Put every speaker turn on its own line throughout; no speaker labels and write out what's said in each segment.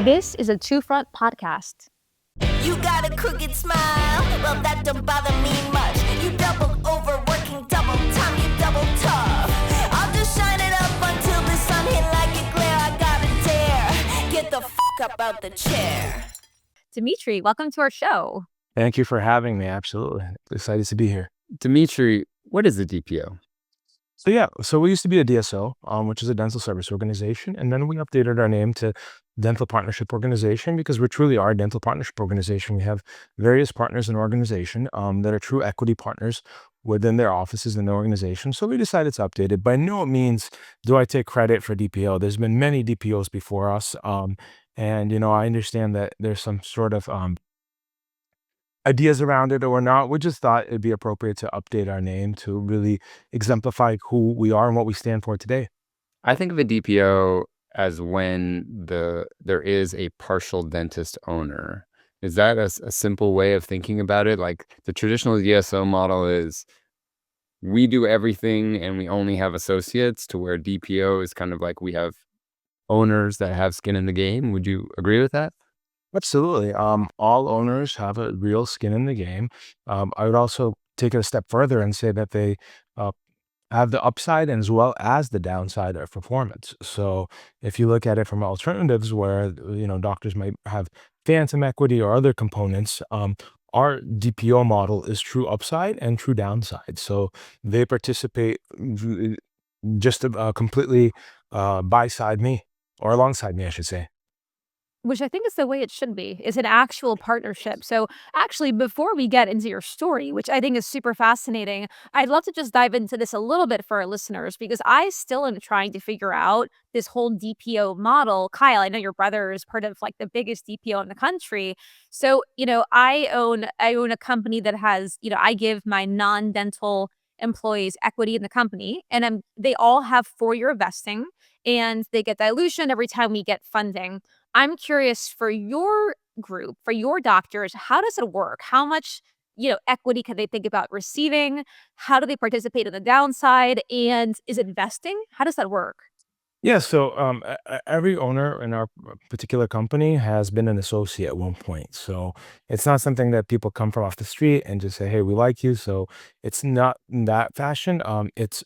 This is a Two Front podcast.
You got a crooked smile, well that don't bother me much. You double overworking, double time, you double tough. I'll just shine it up until the sun hit like a glare. I gotta dare, get the fuck up out the chair.
Dmitry, welcome to our show.
Thank you for having me. Absolutely. Excited to be here.
Dmitry, what is a DPO?
So we used to be a DSO, which is a dental service organization. And then we updated our name to Dental Partnership Organization because we truly are a dental partnership organization. We have various partners in our organization that are true equity partners within their offices in the organization. So we decided to update it. By no means do I take credit for DPO. There's been many DPOs before us. And, I understand that there's some sort of ideas around it or not. We just thought it'd be appropriate to update our name to really exemplify who we are and what we stand for today.
I think of a DPO as when there is a partial dentist owner. Is that a simple way of thinking about it? Like the traditional DSO model is we do everything and we only have associates, to where DPO is kind of like we have owners that have skin in the game. Would you agree with that?
Absolutely. All owners have a real skin in the game. I would also take it a step further and say that they have the upside as well as the downside of performance. So if you look at it from alternatives where, doctors might have phantom equity or other components, our DPO model is true upside and true downside. So they participate just completely beside me, or alongside me, I should say.
Which I think is the way it should be, is an actual partnership. So actually, before we get into your story, which I think is super fascinating, I'd love to just dive into this a little bit for our listeners, because I still am trying to figure out this whole DPO model. Kyle, I know your brother is part of like the biggest DPO in the country. So, I own a company that has, I give my non-dental employees equity in the company, and they all have 4-year vesting, and they get dilution every time we get funding. I'm curious, for your group, for your doctors, how does it work? How much, equity can they think about receiving? How do they participate in the downside? And is it vesting? How does that work?
Yeah, so every owner in our particular company has been an associate at one point. So it's not something that people come from off the street and just say, "Hey, we like you." So it's not in that fashion.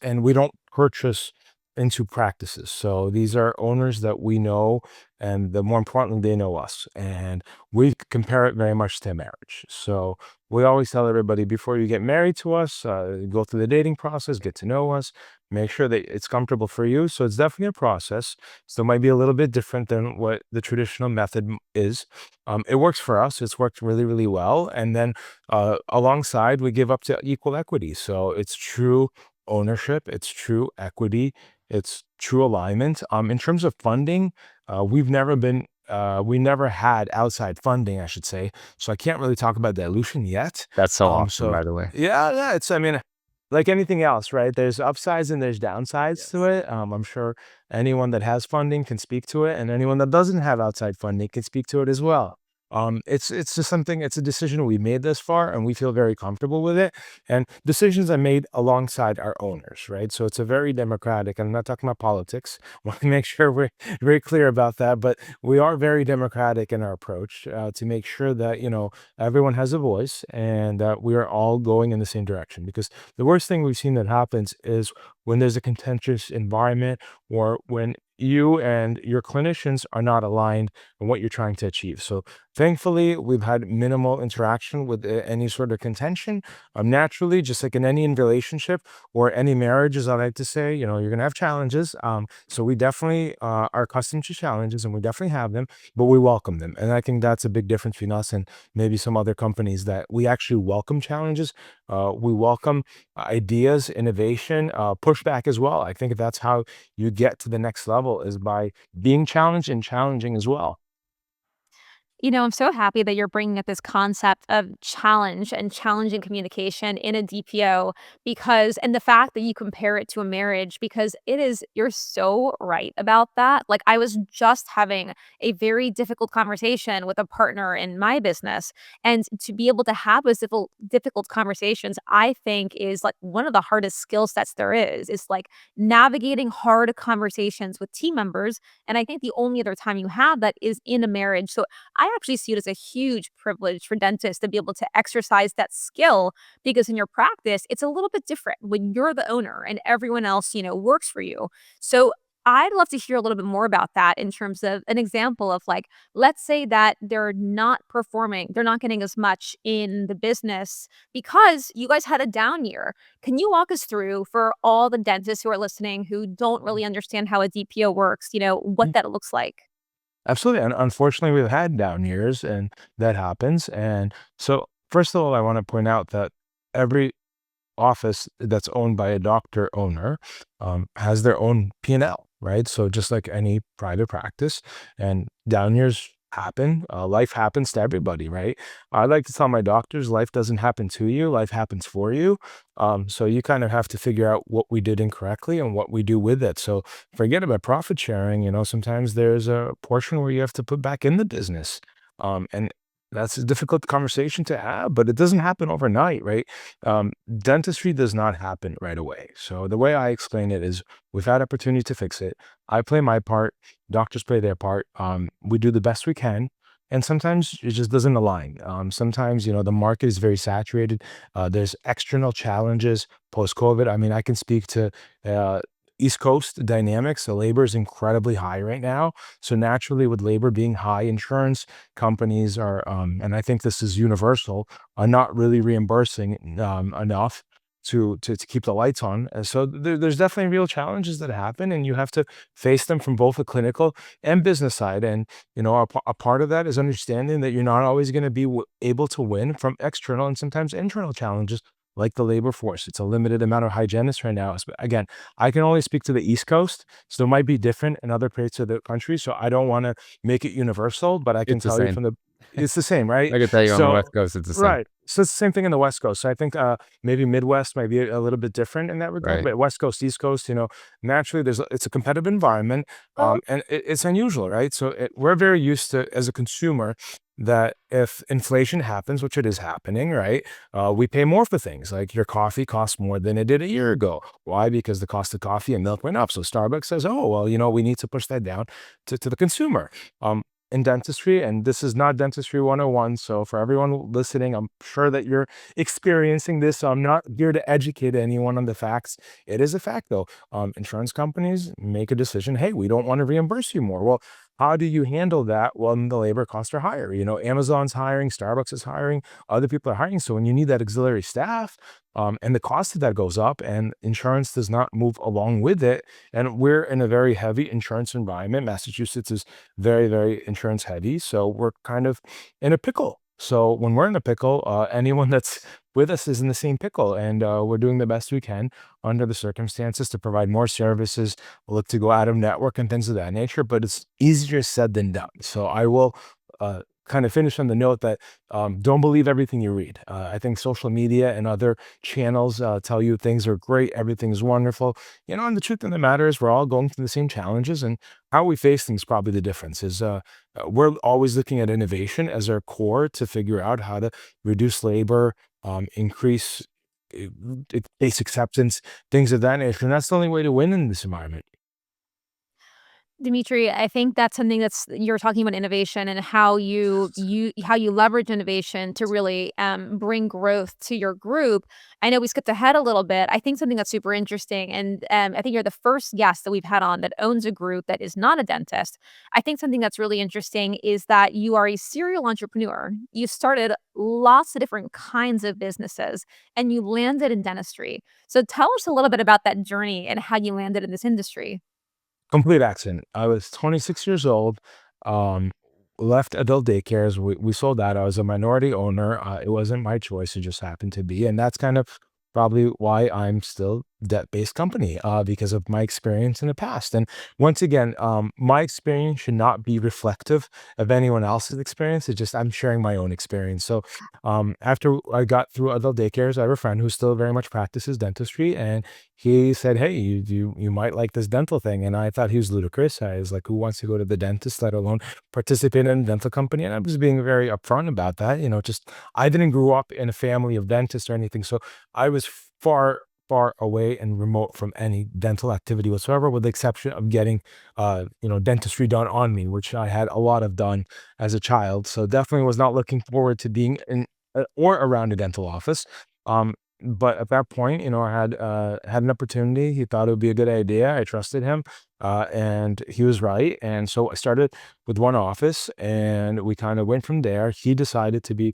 And we don't purchase into practices. So these are owners that we know, and more importantly, they know us. And we compare it very much to marriage. So we always tell everybody, before you get married to us, go through the dating process, get to know us, make sure that it's comfortable for you. So it's definitely a process. So it might be a little bit different than what the traditional method is. It works for us. It's worked really, really well. And then alongside, we give up to equal equity. So it's true ownership, it's true equity, it's true alignment. In terms of funding, we never had outside funding, I should say. So I can't really talk about dilution yet.
That's so awesome, by the way.
Yeah, like anything else, right? There's upsides and there's downsides to it. I'm sure anyone that has funding can speak to it, and anyone that doesn't have outside funding can speak to it as well. It's just something. It's a decision we made this far, and we feel very comfortable with it. And decisions are made alongside our owners, right? So it's a very democratic. And I'm not talking about politics. I want to make sure we're very clear about that. But we are very democratic in our approach to make sure that everyone has a voice and that we are all going in the same direction. Because the worst thing we've seen that happens is when there's a contentious environment, or when you and your clinicians are not aligned on what you're trying to achieve. So thankfully, we've had minimal interaction with any sort of contention. Naturally, just like in any relationship or any marriage, as I like to say, you're going to have challenges. So we definitely are accustomed to challenges, and we definitely have them, but we welcome them. And I think that's a big difference between us and maybe some other companies, that we actually welcome challenges. We welcome ideas, innovation, pushback as well. I think that's how you get to the next level, is by being challenged and challenging as well.
I'm so happy that you're bringing up this concept of challenge and challenging communication in a DPO because, and the fact that you compare it to a marriage, because you're so right about that. Like, I was just having a very difficult conversation with a partner in my business. And to be able to have those difficult conversations, I think is like one of the hardest skill sets there is like navigating hard conversations with team members. And I think the only other time you have that is in a marriage. So I actually see it as a huge privilege for dentists to be able to exercise that skill because in your practice, it's a little bit different when you're the owner and everyone else, works for you. So I'd love to hear a little bit more about that in terms of an example of like, let's say that they're not performing, they're not getting as much in the business because you guys had a down year. Can you walk us through for all the dentists who are listening who don't really understand how a DPO works, what
Mm.
that looks like?
Absolutely. And unfortunately, we've had down years and that happens. And so, first of all, I want to point out that every office that's owned by a doctor owner has their own P&L, right? So just like any private practice, and down years happen, life happens to everybody, right? I like to tell my doctors, life doesn't happen to you, life happens for you. So you kind of have to figure out what we did incorrectly and what we do with it. So forget about profit sharing. Sometimes there's a portion where you have to put back in the business. And that's a difficult conversation to have, but it doesn't happen overnight, right? Dentistry does not happen right away. So the way I explain it is we've had opportunity to fix it. I play my part, doctors play their part. We do the best we can. And sometimes it just doesn't align. Sometimes, the market is very saturated. There's external challenges post-COVID. I mean, I can speak to uh, East Coast dynamics. The labor is incredibly high right now. So naturally, with labor being high, insurance companies are, and I think this is universal, are not really reimbursing enough to keep the lights on. And so there's definitely real challenges that happen, and you have to face them from both a clinical and business side. And a part of that is understanding that you're not always going to be able to win from external and sometimes internal challenges. Like the labor force, it's a limited amount of hygienists right now. Again, I can only speak to the East Coast, so it might be different in other parts of the country. So I don't want to make it universal, but I can
It's the
tell you
same.
from it's the same, right?
I can tell you on the
So
West Coast, it's the same.
right. So it's the same thing in the West Coast. So I think maybe Midwest might be a little bit different in that regard,
Right.
but West Coast, East Coast, naturally it's a competitive environment, and it's unusual, right? So we're very used to, as a consumer, that if inflation happens, which it is happening, right? We pay more for things. Like your coffee costs more than it did a year ago. Why? Because the cost of coffee and milk went up. So Starbucks says, oh, well, we need to push that down to the consumer. In dentistry, and this is not Dentistry 101. So for everyone listening, I'm sure that you're experiencing this. So I'm not here to educate anyone on the facts. It is a fact though. Insurance companies make a decision, hey, we don't want to reimburse you more. Well, how do you handle that when the labor costs are higher? Amazon's hiring, Starbucks is hiring, other people are hiring. So when you need that auxiliary staff, and the cost of that goes up and insurance does not move along with it. And we're in a very heavy insurance environment. Massachusetts is very, very insurance heavy. So we're kind of in a pickle. So when we're in a pickle, anyone that's with us is in the same pickle. And we're doing the best we can under the circumstances to provide more services, look to go out of network and things of that nature. But it's easier said than done. So I will kind of finish on the note that don't believe everything you read. I think social media and other channels tell you things are great, everything's wonderful. And the truth of the matter is we're all going through the same challenges, and how we face things probably the difference is we're always looking at innovation as our core to figure out how to reduce labor, increase case acceptance, things of that nature. And that's the only way to win in this environment.
Dimitri, I think that's something that's you're talking about innovation and how you leverage innovation to really bring growth to your group. I know we skipped ahead a little bit. I think something that's super interesting, and I think you're the first guest that we've had on that owns a group that is not a dentist. I think something that's really interesting is that you are a serial entrepreneur. You started lots of different kinds of businesses, and you landed in dentistry. So tell us a little bit about that journey and how you landed in this industry.
Complete accident. I was 26 years old, um, left adult daycares. We sold that. I was a minority owner. It wasn't my choice. It just happened to be. And that's kind of probably why I'm still debt-based company because of my experience in the past. And once again, my experience should not be reflective of anyone else's experience. It's just I'm sharing my own experience. So after I got through adult daycares, I have a friend who still very much practices dentistry, and he said, "Hey, you might like this dental thing." And I thought he was ludicrous. I was like, "Who wants to go to the dentist, let alone participate in a dental company?" And I was being very upfront about that. Just I didn't grow up in a family of dentists or anything, so I was far away and remote from any dental activity whatsoever, with the exception of getting dentistry done on me, which I had a lot of done as a child. So definitely was not looking forward to being in or around a dental office. Um, but at that point, I had an opportunity. He thought it would be a good idea. I trusted him, and he was right. And so I started with one office, and we kind of went from there. He decided to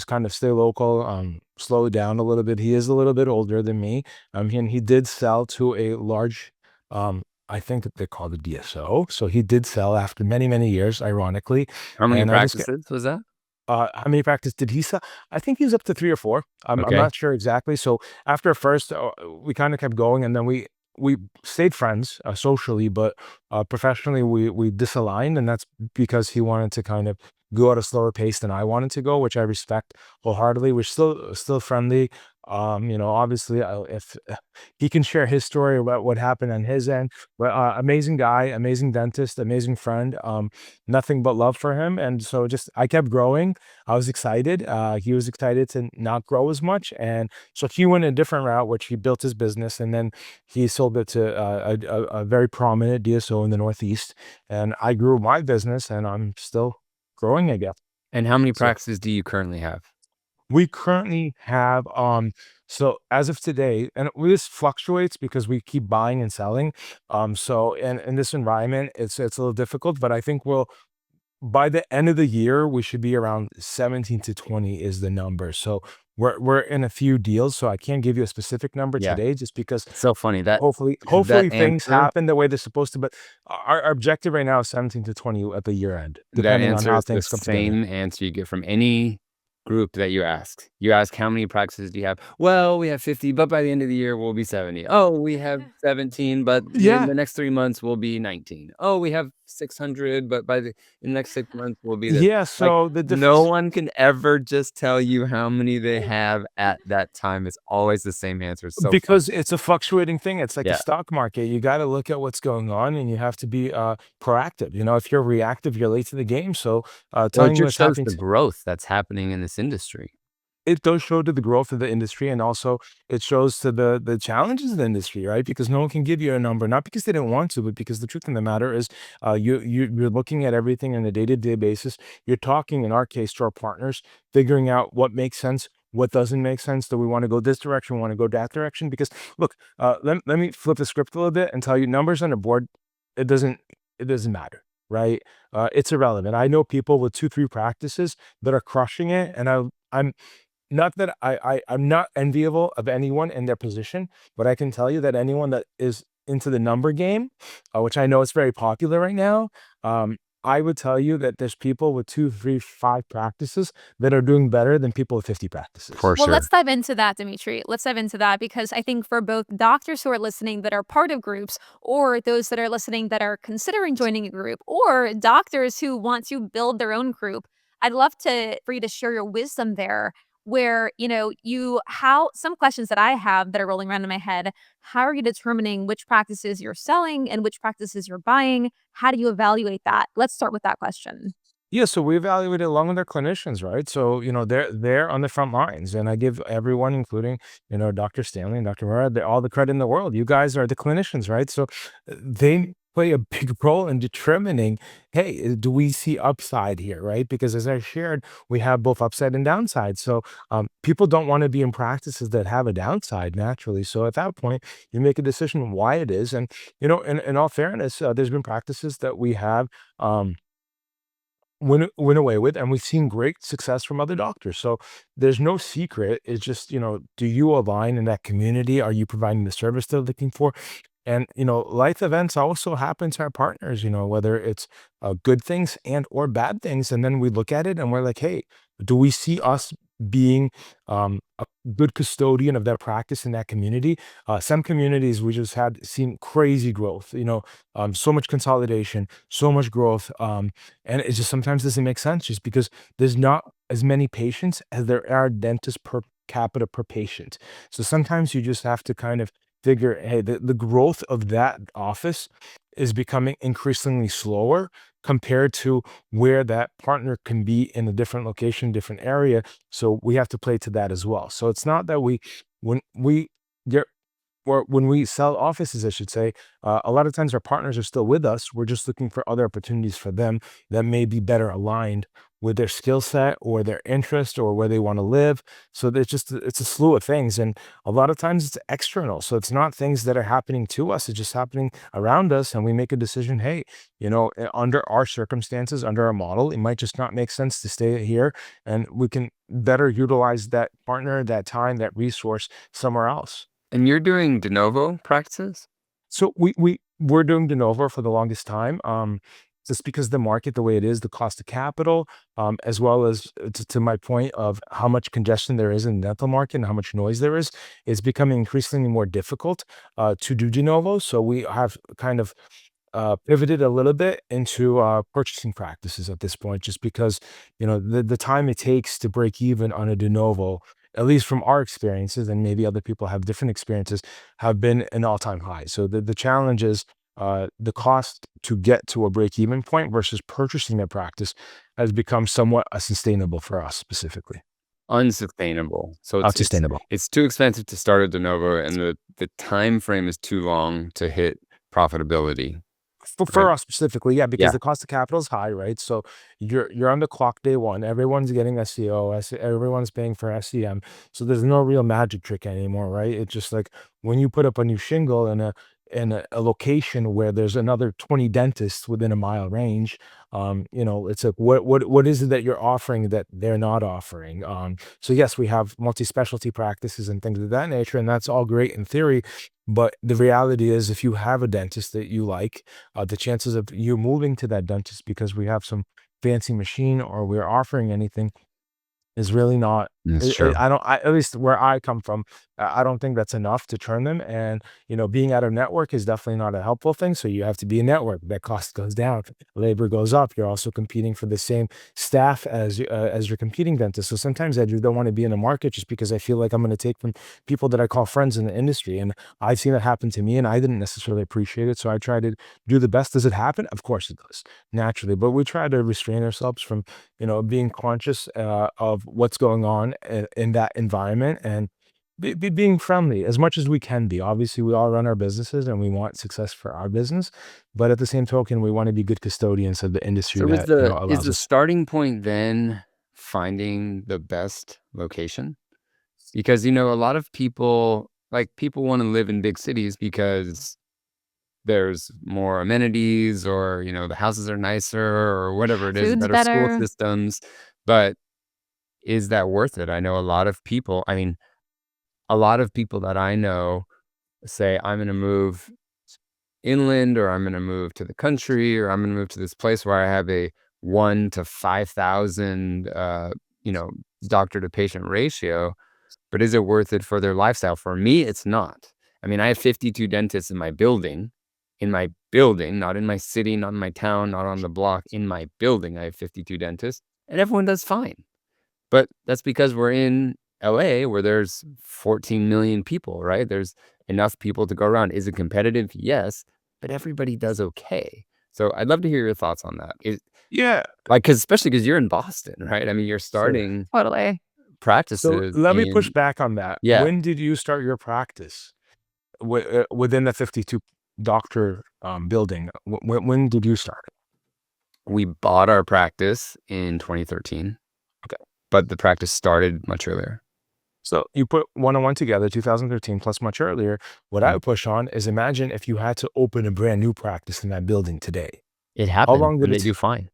kind of stay local, slow down a little bit. He is a little bit older than me, and he did sell to a large, I think they call it DSO. So he did sell after many, many years, ironically.
How many
And I just
practices was that?
how many practice did he sell? I think he was up to 3 or 4. I'm
Okay.
not sure exactly. So after first, we kinda kept going, and then we stayed friends, socially, but, professionally, we disaligned, and that's because he wanted to kind of go at a slower pace than I wanted to go, which I respect wholeheartedly. We're still friendly. Obviously, if he can share his story about what happened on his end, but, amazing guy, amazing dentist, amazing friend, nothing but love for him, and so just I kept growing. I was excited. He was excited to not grow as much, and so he went a different route, which he built his business, and then he sold it to a very prominent DSO in the Northeast. And I grew my business, and I'm still growing, I guess.
And how many
So
practices do you currently have?
we currently have, so as of today, and this fluctuates because we keep buying and selling. So in this environment, it's a little difficult, but I think by the end of the year, we should be around 17 to 20 is the number. So we're in a few deals, so I can't give you a specific number
Yeah.
today just because
It's so funny that
hopefully
that
things
answer
happen the way they're supposed to. But our objective right now is 17 to 20 at the year end,
that
depending on
answer
how
is the
things come together.
same answer you get from any group that you ask. You ask, "How many practices do you have?" "Well, we have 50, but by the end of the year, we'll be 70." "Oh, we have 17, but in
Yeah.
the next 3 months, we'll be 19." "Oh, we have 600, but in the next 6 months, we'll be this."
Yeah.
Like,
So the
no
difference.
one can ever just tell you how many they have at that time. It's always the same answer. It's so fun.
Because it's a fluctuating thing. It's like a
Yeah.
stock market. You got to look at what's going on, and you have to be proactive. If you're reactive, you're late to the game. So
Well, it
telling you
just
what's
shows
happening,
the growth that's happening in this industry.
it does show to the growth of the industry, and also it shows to the challenges of the industry, right? Because no one can give you a number, not because they didn't want to, but because the truth of the matter is, you're looking at everything on a day-to-day basis. You're talking, in our case, to our partners, figuring out what makes sense, what doesn't make sense. Do we want to go this direction? Want to go that direction? Because look, let me flip the script a little bit and tell you, numbers on the board, it doesn't it doesn't matter, right? It's irrelevant. I know people with 2, 3 practices that are crushing it, and I'm not that I'm not enviable of anyone in their position, but I can tell you that anyone that is into the number game, which I know is very popular right now, I would tell you that there's people with 2, 3, 5 practices that are doing better than people with 50 practices.
For
Well, let's
sure.
dive into that, Dimitri. Let's dive into that because I think for both doctors who are listening that are part of groups, or those that are listening that are considering joining a group, or doctors who want to build their own group, I'd love for you to share your wisdom there. Where you how some questions that I have that are rolling around in my head. How are you determining which practices you're selling and which practices you're buying? How do you evaluate that? Let's start with that question.
Yeah, so we evaluate it along with our clinicians, right? So, they're on the front lines, and I give everyone, including, Dr. Stanley and Dr. Murad, all the credit in the world. You guys are the clinicians, right? So they play a big role in determining, hey, do we see upside here, right? Because as I shared, we have both upside and downside. So people don't want to be in practices that have a downside naturally. So at that point, you make a decision why it is. And, in all fairness, there's been practices that we have. Went away with, and we've seen great success from other doctors. So there's no secret. It's just, do you align in that community? Are you providing the service they're looking for? And life events also happen to our partners, whether it's good things and or bad things. And then we look at it and we're like, hey, do we see us being a good custodian of that practice in that community. Some communities we just had seen crazy growth, so much consolidation, so much growth, and it just sometimes doesn't make sense just because there's not as many patients as there are dentists per capita per patient. So sometimes you just have to kind of figure, hey, the growth of that office is becoming increasingly slower compared to where that partner can be in a different location, different area. So we have to play to that as well. So it's not that when we get, or when we sell offices, I should say, a lot of times our partners are still with us. We're just looking for other opportunities for them that may be better aligned with their skill set or their interest or where they want to live. So there's just it's a slew of things, and a lot of times it's external. So it's not things that are happening to us; it's just happening around us, and we make a decision. Hey, under our circumstances, under our model, it might just not make sense to stay here, and we can better utilize that partner, that time, that resource somewhere else.
And you're doing de novo practices?
So we're doing de novo for the longest time, just because the market the way it is, the cost of capital, as well as to my point of how much congestion there is in the dental market and how much noise there is becoming increasingly more difficult to do de novo. So we have kind of pivoted a little bit into purchasing practices at this point, just because the time it takes to break even on a de novo, at least from our experiences, and maybe other people have different experiences, have been an all-time high. So the challenge is the cost to get to a break-even point versus purchasing their practice has become somewhat unsustainable for us specifically.
Unsustainable. So it's
Unsustainable.
it's too expensive to start a de novo, and the time frame is too long to hit profitability.
For
Right.
us specifically, yeah, because
Yeah.
the cost of capital is high, right? So you're on the clock day one. Everyone's getting SEO, everyone's paying for SEM. So there's no real magic trick anymore, right? It's just like when you put up a new shingle in a location where there's another 20 dentists within a mile range, it's like what is it that you're offering that they're not offering? So yes, we have multi-specialty practices and things of that nature, and that's all great in theory. But the reality is, if you have a dentist that you like, the chances of you moving to that dentist because we have some fancy machine or we're offering anything is really not.
That's true.
At least where I come from, I don't think that's enough to turn them. And being out of network is definitely not a helpful thing. So you have to be a network. That cost goes down, labor goes up. You're also competing for the same staff as your competing dentist. So sometimes I just don't want to be in a market just because I feel like I'm going to take from people that I call friends in the industry. And I've seen it happen to me, and I didn't necessarily appreciate it. So I try to do the best. Does it happen? Of course it does, naturally. But we try to restrain ourselves from being conscious of what's going on in that environment, and being friendly as much as we can be. Obviously, we all run our businesses and we want success for our business, but at the same token, we want to be good custodians of the industry
So
that
is
allows
the
us.
starting point then finding the best location? Because, a lot of people, people want to live in big cities because there's more amenities, or, the houses are nicer, or whatever it is,
Food's
better school
better.
systems. But is that worth it? I know a lot of people, a lot of people that I know say, I'm going to move inland, or I'm going to move to the country, or I'm going to move to this place where I have a 1 to 5,000, you know, doctor to patient ratio. But is it worth it for their lifestyle? For me, it's not. I have 52 dentists in my building, not in my city, not in my town, not on the block. In my building, I have 52 dentists, and everyone does fine. But that's because we're in LA, where there's 14 million people, right? There's enough people to go around. Is it competitive? Yes, but everybody does okay. So I'd love to hear your thoughts on that.
Yeah.
Especially because you're in Boston, right? You're
So,
starting
Totally.
so
practices
let me push
in,
back on that.
yeah,
When did you start your practice within the 52 doctor building? When did you start?
we bought our practice in 2013,
Okay.
but the practice started much earlier.
So you put one on one together, 2013 plus much earlier. What I
Mm.
would push on is imagine if you had to open a brand new practice in that building today.
It
How
happens,
long
and
would
they
it?
do fine.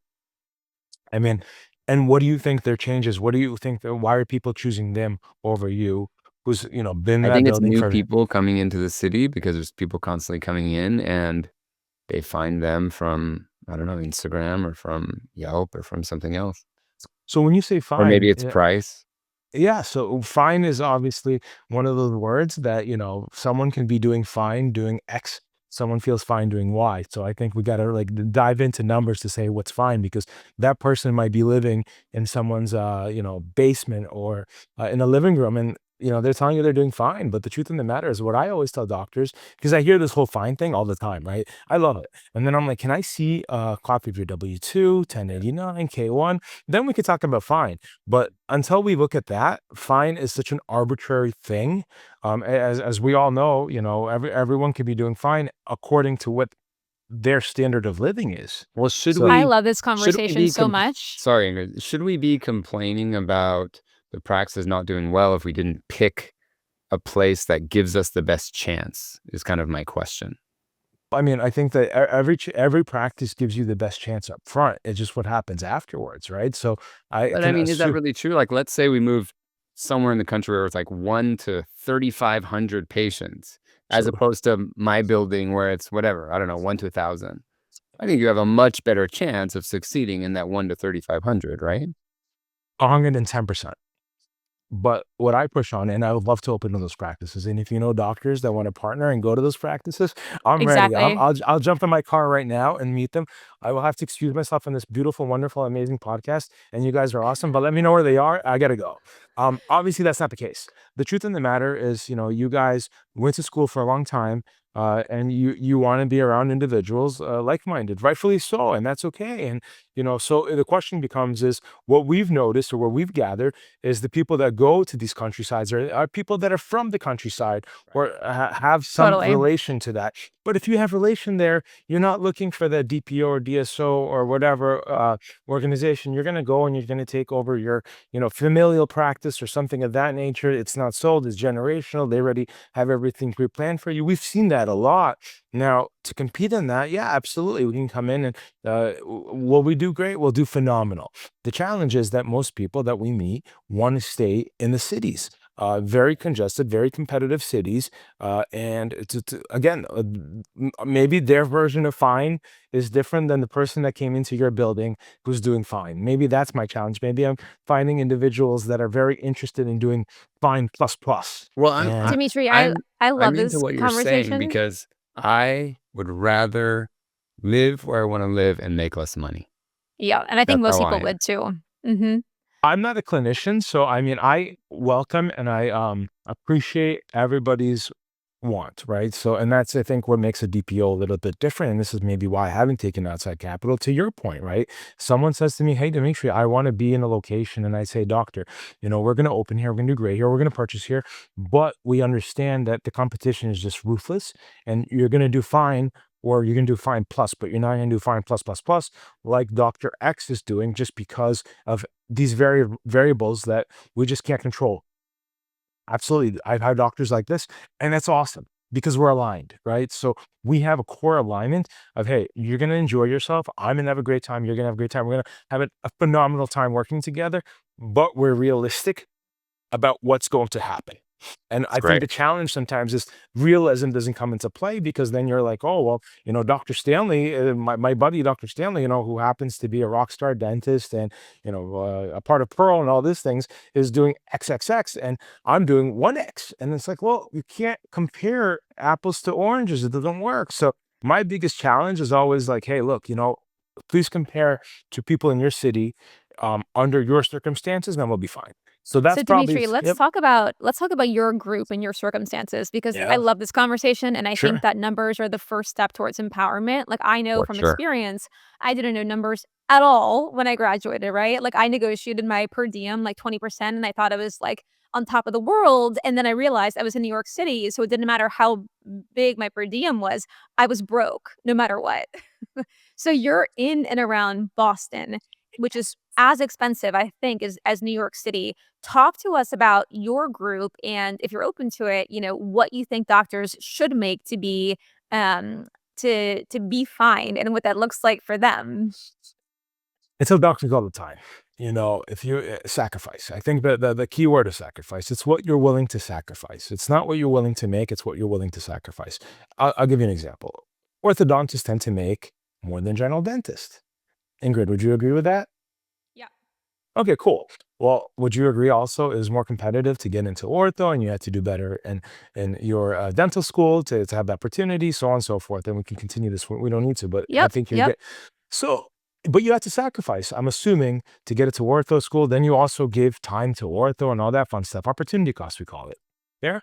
I mean, and what do you think their changes? What do you think why are people choosing them over you, who's been in
I
that
think it's
building
new
for?
people coming into the city because there's people constantly coming in, and they find them from, I don't know, Instagram or from Yelp or from something else.
So when you say
Or maybe
fine,
it's price.
Yeah, so fine is obviously one of those words that, someone can be doing fine doing X, someone feels fine doing Y. So I think we got to like dive into numbers to say what's fine because that person might be living in someone's basement or in a living room and they're telling you they're doing fine, but the truth of the matter is what I always tell doctors because I hear this whole fine thing all the time, right? I love it. And then I'm like, can I see a copy of your W-2, 1089, K1? Then we could talk about fine. But until we look at that, fine is such an arbitrary thing. As we all know, everyone could be doing fine according to what their standard of living is.
Well, should
So
I
we
love this
should we
conversation
be
so much.
sorry, Ingrid, should we be complaining about the practice not doing well if we didn't pick a place that gives us the best chance? Is kind of my question.
I mean, I think that every practice gives you the best chance up front. It's just what happens afterwards, right? So I
But I
can
mean, is that
assume.
really true? Like, let's say we moved somewhere in the country where it's like 1 to 3,500 patients, as
So
opposed to my building where it's whatever, I don't know, 1 to 1,000. I think you have a much better chance of succeeding in that 1 to 3,500, right?
110%. But what I push on, and I would love to open to those practices. And if you know doctors that want to partner and go to those practices, I'm ready.
Exactly.
I'll jump in my car right now and meet them. I will have to excuse myself on this beautiful, wonderful, amazing podcast. And you guys are awesome. But let me know where they are. I gotta go. Obviously that's not the case. The truth in the matter is, you guys went to school for a long time. And you want to be around individuals like-minded, rightfully so, and that's okay. And so the question becomes is what we've noticed or what we've gathered is the people that go to these countrysides are people that are from the countryside or have some
Totally.
relation to that. But if you have relation there, you're not looking for the DPO or DSO or whatever organization. You're going to go and you're going to take over your, familial practice or something of that nature. It's not sold, it's generational. They already have everything pre-planned for you. We've seen that a lot. Now, to compete in that, yeah, absolutely. We can come in and will we do great? We'll do phenomenal. The challenge is that most people that we meet want to stay in the cities. Very congested, very competitive cities. And again, maybe their version of fine is different than the person that came into your building who's doing fine. Maybe that's my challenge. Maybe I'm finding individuals that are very interested in doing fine plus plus.
Well,
And
Dimitri,
I'm
I
I'm
love
into
this
what you're saying
conversation.
because I would rather live where I want to live and make less money.
Yeah, and I think
That's
most
how I
people
am.
would too. Mhm.
I'm not a clinician, so I mean, I welcome and I appreciate everybody's want, right? So, and that's I think what makes a DPO a little bit different. And this is maybe why I haven't taken outside capital. To your point, right? Someone says to me, "Hey, Dimitri, I want to be in a location," and I say, "Doctor, we're going to open here, we're going to do great here, we're going to purchase here, but we understand that the competition is just ruthless, and you're going to do fine." Or you're going to do fine plus, but you're not going to do fine plus plus plus like Dr. X is doing just because of these variables that we just can't control. Absolutely. I've had doctors like this, and that's awesome because we're aligned, right? So we have a core alignment of, hey, you're going to enjoy yourself. I'm going to have a great time. You're going to have a great time. We're going to have a phenomenal time working together, but we're realistic about what's going to happen. And
It's
I think
great.
the challenge sometimes is realism doesn't come into play because then you're like, oh, well, Dr. Stanley, my buddy, Dr. Stanley, who happens to be a rock star dentist and, a part of Pearl and all these things is doing XXX and I'm doing 1X. And it's like, well, you can't compare apples to oranges. It doesn't work. So my biggest challenge is always like, hey, look, please compare to people in your city under your circumstances, and then we'll be fine. So
So
that's probably,
Dimitri,
yep.
let's talk about your group and your circumstances because I
Yeah,
love this conversation and I think
sure.
that numbers are the first step towards empowerment. Like I know
For
from
sure.
experience, I didn't know numbers at all when I graduated, right? Like I negotiated my per diem like 20% and I thought I was like on top of the world and then I realized I was in New York City, so it didn't matter how big my per diem was, I was broke no matter what. So you're in and around Boston, which is as expensive, I think, as New York City. Talk to us about your group and if you're open to it, what you think doctors should make to be to be fine and what that looks like for them.
I tell doctors all the time, if you sacrifice, I think that the key word is sacrifice. It's what you're willing to sacrifice. It's not what you're willing to make, it's what you're willing to sacrifice. I'll give you an example. Orthodontists tend to make more than general dentists. Ingrid, would you agree with that?
Yeah.
Okay, cool. Well, would you agree also it is more competitive to get into ortho and you had to do better in your dental school to have the opportunity, so on and so forth. And we can continue this. We don't need to, but I
Yep,
think you're
yep.
good. So, but you had to sacrifice, I'm assuming, to get it to ortho school. Then you also gave time to ortho and all that fun stuff. Opportunity cost, we call it. Yeah.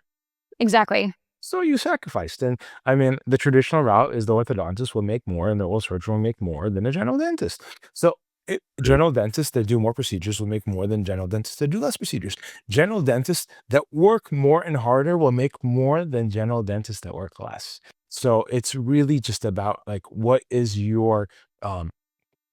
Exactly.
So you sacrificed. And I mean, the traditional route is the orthodontist will make more and the oral surgeon will make more than a general dentist. So
True.
general dentists that do more procedures will make more than general dentists that do less procedures. General dentists that work more and harder will make more than general dentists that work less. So it's really just about like what is your um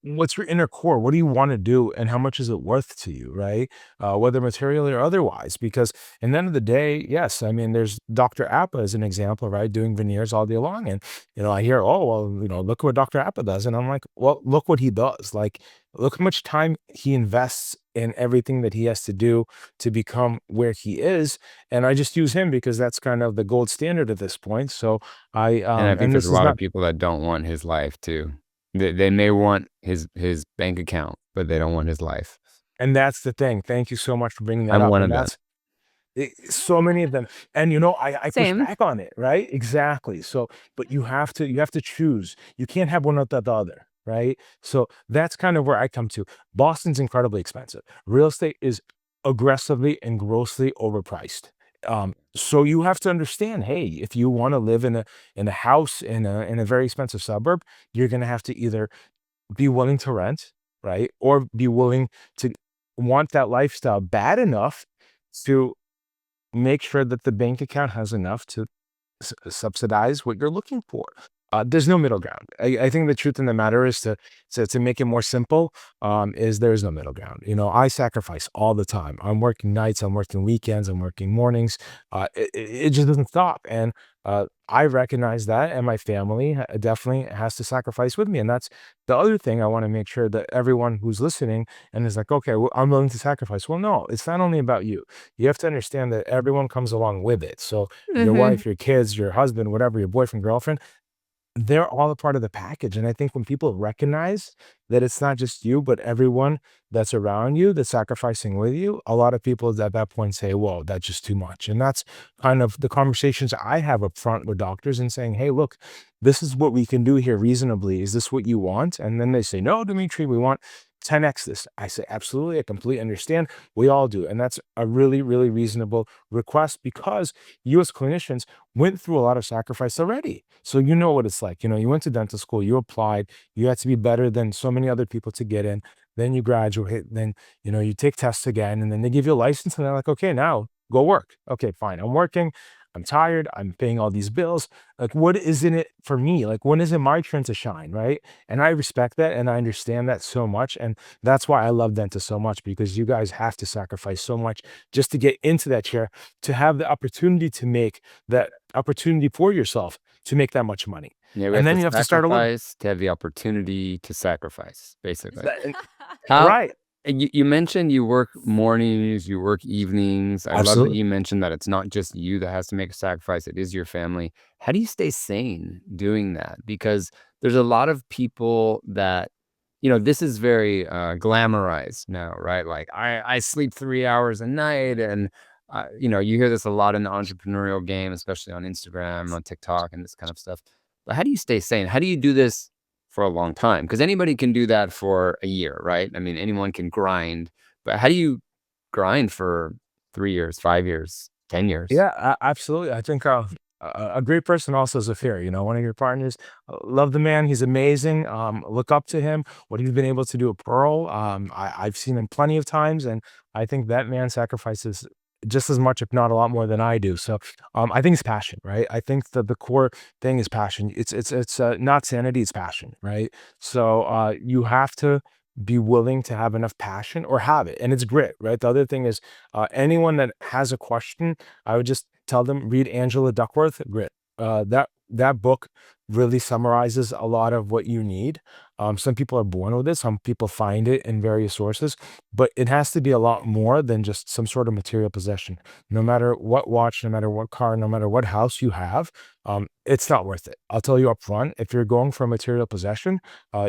what's your inner core? What do you want to do, and how much is it worth to you, right? Whether materially or otherwise. Because in the end of the day, yes, I mean, there's Dr. Appa as an example, right? Doing veneers all day long, and I hear, oh well, look what Dr. Appa does, and I'm like, well, look what he does. Like, look how much time he invests in everything that he has to do to become where he is, and I just use him because that's kind of the gold standard at this point. So
And I think
and
there's
this
a
is
lot
not.
of people that don't want his life too. They may want his bank account, but they don't want his life.
And that's the thing. Thank you so much for bringing that
I'm
up.
one
And
of them.
that's so many of them. And I push
Same.
back on it, right? Exactly. So, but you have to choose. You can't have one without the other, right? So that's kind of where I come to. Boston's incredibly expensive. Real estate is aggressively and grossly overpriced. So you have to understand, hey, if you want to live in a house in a very expensive suburb, you're gonna have to either be willing to rent, right? Or be willing to want that lifestyle bad enough to make sure that the bank account has enough to subsidize what you're looking for. There's no middle ground. I think the truth in the matter is to make it more simple. Is there is no middle ground. I sacrifice all the time. I'm working nights. I'm working weekends. I'm working mornings. It just doesn't stop. And I recognize that, and my family definitely has to sacrifice with me. And that's the other thing I want to make sure that everyone who's listening and is like, okay, well, I'm willing to sacrifice. Well, no, it's not only about you. You have to understand that everyone comes along with it. So your
Mhm.
wife, your kids, your husband, whatever, your boyfriend, girlfriend, they're all a part of the package. And I think when people recognize that it's not just you, but everyone that's around you that's sacrificing with you, a lot of people at that point say, whoa, that's just too much. And that's kind of the conversations I have up front with doctors and saying, hey, look, this is what we can do here reasonably. Is this what you want? And then they say, no, Dimitri, we want 10x this. I say, absolutely. I completely understand. We all do. And that's a really, really reasonable request because you as clinicians went through a lot of sacrifice already. So you know what it's like. You went to dental school, you applied, you had to be better than so many other people to get in. Then you graduate, then you take tests again, and then they give you a license, and they're like, okay, now go work. Okay, fine. I'm working. I'm tired. I'm paying all these bills. Like, what is in it for me? Like, when is it my turn to shine? Right. And I respect that and I understand that so much. And that's why I love dentists so much, because you guys have to sacrifice so much just to get into that chair, to have the opportunity to make that opportunity for yourself to make that much money.
Yeah, we
And
have
then
to
you have to start over.
sacrifice to have the opportunity to sacrifice, basically.
That-
How
Right.
and you mentioned you work mornings, you work evenings. I love that
Absolutely.
you mentioned that it's not just you that has to make a sacrifice, it is your family. How do you stay sane doing that? Because there's a lot of people that this is very glamorized now, right? Like I sleep 3 hours a night, and you hear this a lot in the entrepreneurial game, especially on Instagram, on TikTok, and this kind of stuff. But how do you stay sane? How do you do this for a long time? Because anybody can do that for a year, right? I mean, anyone can grind, but how do you grind for 3 years, 5 years, 10 years?
Yeah, absolutely. I think a great person also is a fear. One of your partners, love the man. He's amazing. Look up to him. What he's been able to do at Pearl, I've seen him plenty of times, and I think that man sacrifices just as much, if not a lot more, than I do. So, I think it's passion, right? I think that the core thing is passion. It's not sanity, it's passion, right? So, you have to be willing to have enough passion or have it, and it's grit, right? The other thing is, anyone that has a question, I would just tell them, read Angela Duckworth, Grit. That book really summarizes a lot of what you need. Some people are born with it, some people find it in various sources, but it has to be a lot more than just some sort of material possession. No matter what watch, no matter what car, no matter what house you have, it's not worth it. I'll tell you up front, if you're going for a material possession,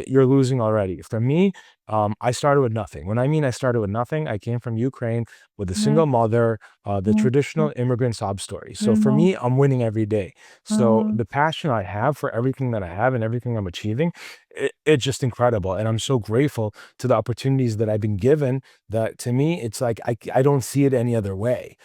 you're losing already. For me, I started with nothing. When I mean I started with nothing, I came from Ukraine with a single mother, the traditional immigrant sob story. So for me, I'm winning every day. So the passion I have for everything that I have and everything I'm achieving, it's just incredible. And I'm so grateful to the opportunities that I've been given, that to me, it's like I don't see it any other way.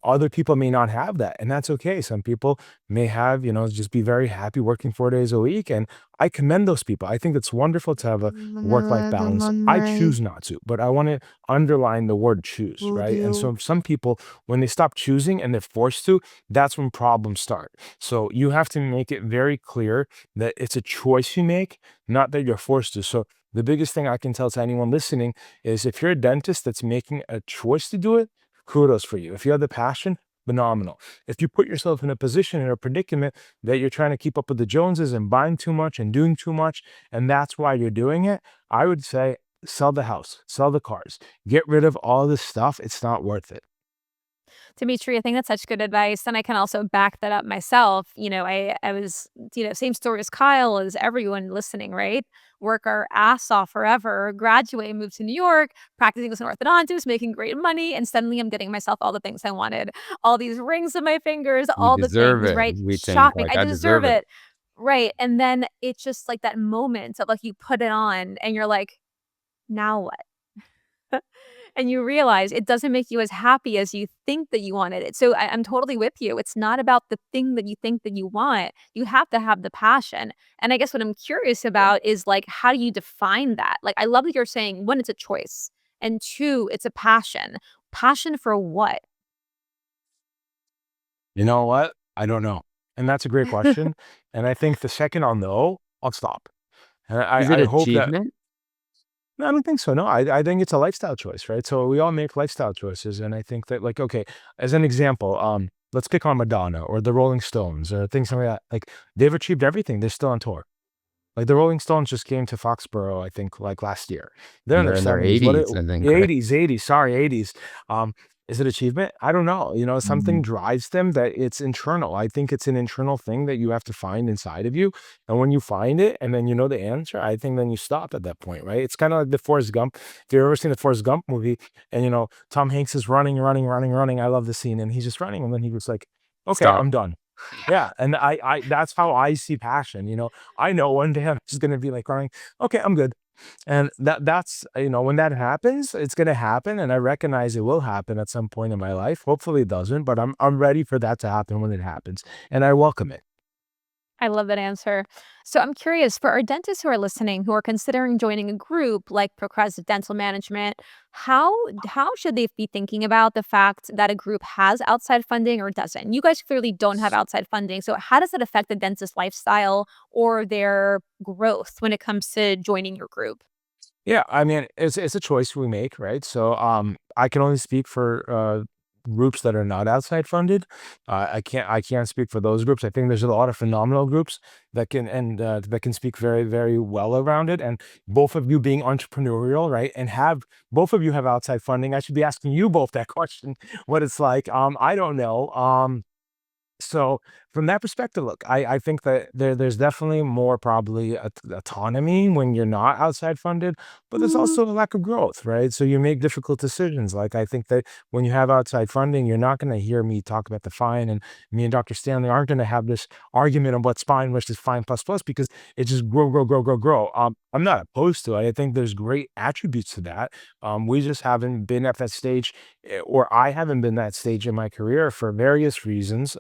Other people may not have that, and that's okay. Some people may have, just be very happy working 4 days a week. And I commend those people. I think it's wonderful to have a work-life balance. I choose not to, but I want to underline the word choose, right? And so some people, when they stop choosing and they're forced to, that's when problems start. So you have to make it very clear that it's a choice you make, not that you're forced to. So the biggest thing I can tell to anyone listening is, if you're a dentist that's making a choice to do it, kudos for you. If you have the passion, phenomenal. If you put yourself in a position, in a predicament that you're trying to keep up with the Joneses and buying too much and doing too much, and that's why you're doing it, I would say sell the house, sell the cars, get rid of all this stuff. It's not worth it.
Dmitry, I think that's such good advice, and I can also back that up myself. I was, same story as Kyle, as everyone listening, right? Work our ass off forever, graduate, move to New York, practicing as an orthodontist, making great money, and suddenly I'm getting myself all the things I wanted. All these rings on my fingers,
We
all the
deserve
things,
it.
right?
We think
Shopping,
like
I
I
deserve
deserve it.
it. Right. And then it's just like that moment of like you put it on and you're like, now what? And you realize it doesn't make you as happy as you think that you wanted it. So I'm totally with you. It's not about the thing that you think that you want. You have to have the passion. And I guess what I'm curious about is like, how do you define that? Like, I love that you're saying, one, it's a choice, and two, it's a passion. Passion for what?
You know what? I don't know. And that's a great question. And I think the second I'll know, I'll stop. And
Is it
I hope that.
achievement?
No, I don't think so. No, I think it's a lifestyle choice, right? So we all make lifestyle choices. And I think that, like, okay, as an example, let's pick on Madonna or the Rolling Stones or things like that. Like, they've achieved everything. They're still on tour. Like, the Rolling Stones just came to Foxborough, I think, like last year. They're in
And
their
they're in their
70s.
80s, I think, right?
80s, sorry, 80s. Is it achievement? I don't know. Something drives them, that it's internal. I think it's an internal thing that you have to find inside of you. And when you find it and then you know the answer, I think then you stop at that point, right? It's kind of like the Forrest Gump. If you've ever seen the Forrest Gump movie, and Tom Hanks is running, running, running, running. I love the scene. And he's just running. And then he was like, okay,
Stop.
I'm done. Yeah. And that's how I see passion. I know one day I'm just gonna be like running, okay, I'm good. And that's, when that happens, it's gonna happen, and I recognize it will happen at some point in my life. Hopefully it doesn't, but I'm ready for that to happen when it happens, and I welcome it.
I love that answer. So I'm curious, for our dentists who are listening, who are considering joining a group like Progressive Dental Management, how should they be thinking about the fact that a group has outside funding or doesn't? You guys clearly don't have outside funding, so how does it affect the dentist lifestyle or their growth when it comes to joining your group?
Yeah, I mean, it's a choice we make, right? So, I can only speak for groups that are not outside funded. I can't speak for those groups. I think there's a lot of phenomenal groups that can speak very, very well around it. And both of you being entrepreneurial, right, and have both of you have outside funding. I should be asking you both that question, what it's like. I don't know. So from that perspective, look, I think that there's definitely more probably autonomy when you're not outside funded, but there's also a lack of growth, right? So you make difficult decisions. Like, I think that when you have outside funding, you're not going to hear me talk about the fine, and me and Dr. Stanley aren't going to have this argument on what's fine versus fine plus plus, because it just grow, grow, grow, grow, grow. I'm not opposed to it. I think there's great attributes to that. We just haven't been at that stage, or I haven't been that stage in my career for various reasons.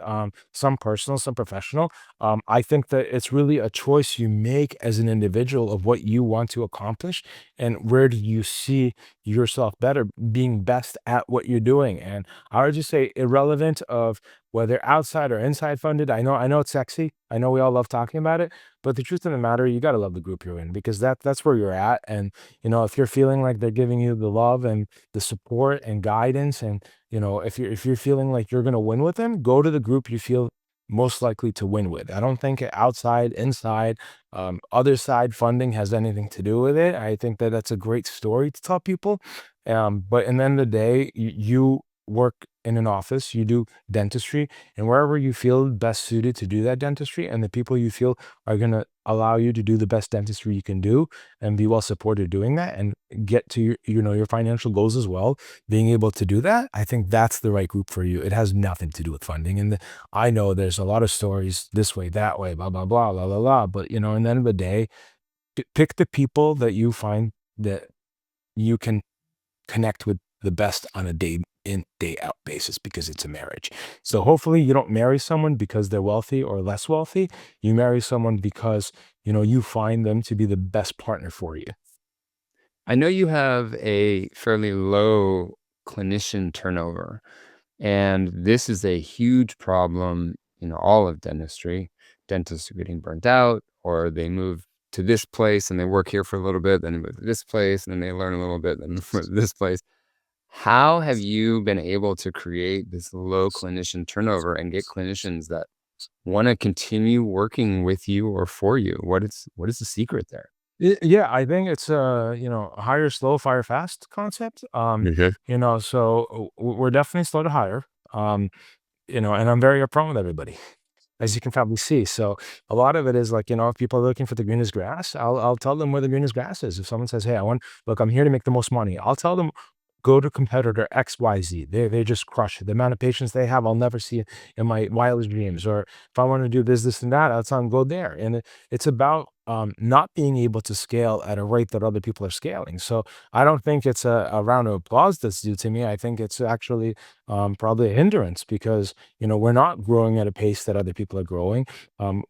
Some personal, some professional. I think that it's really a choice you make as an individual of what you want to accomplish, and where do you see yourself better being best at what you're doing. And I would just say, irrelevant of whether outside or inside funded. I know it's sexy. I know we all love talking about it, but the truth of the matter, you got to love the group you're in, because that's where you're at. And if you're feeling like they're giving you the love and the support and guidance, and if you're feeling like you're going to win with them, go to the group you feel most likely to win with. I don't think outside, inside, other side funding has anything to do with it. I think that that's a great story to tell people. But in the end of the day, you work in an office, you do dentistry, and wherever you feel best suited to do that dentistry, and the people you feel are going to allow you to do the best dentistry you can do and be well supported doing that and get to your financial goals as well, being able to do that, I think that's the right group for you. It has nothing to do with funding. And I know there's a lot of stories this way, that way, blah, blah, blah, blah, blah, blah. But, in the end of the day, pick the people that you find that you can connect with the best on a day in, day out basis, because it's a marriage. So hopefully you don't marry someone because they're wealthy or less wealthy. You marry someone because, you find them to be the best partner for you.
I know you have a fairly low clinician turnover, and this is a huge problem in all of dentistry. Dentists are getting burnt out, or they move to this place and they work here for a little bit, then they move to this place, and then they learn a little bit, then move to this place. How have you been able to create this low clinician turnover and get clinicians that want to continue working with you or for you? What is the secret there?
Yeah, I think it's hire slow, fire fast concept.
Okay.
So we're definitely slow to hire. And I'm very upfront with everybody, as you can probably see. So a lot of it is like, if people are looking for the greenest grass, I'll tell them where the greenest grass is. If someone says, hey, I'm here to make the most money, I'll tell them, go to competitor XYZ. They just crush it. The amount of patients they have, I'll never see in my wildest dreams. Or if I want to do this, and that, I'll tell them, go there. And it's about not being able to scale at a rate that other people are scaling. So I don't think it's a round of applause that's due to me. I think it's actually probably a hindrance, because, we're not growing at a pace that other people are growing.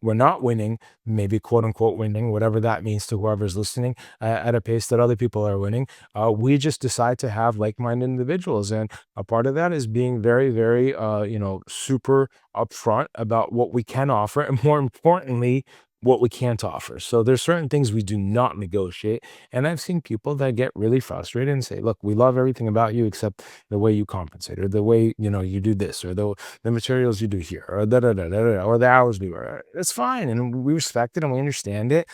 We're not winning, maybe quote unquote winning, whatever that means to whoever's listening, at a pace that other people are winning. We just decide to have like-minded individuals. And a part of that is being very, very, super upfront about what we can offer, and more importantly, what we can't offer. So there's certain things we do not negotiate. And I've seen people that get really frustrated and say, look, we love everything about you except the way you compensate, or the way, you do this, or the materials you do here, or or the hours we work. It's fine. And we respect it and we understand it.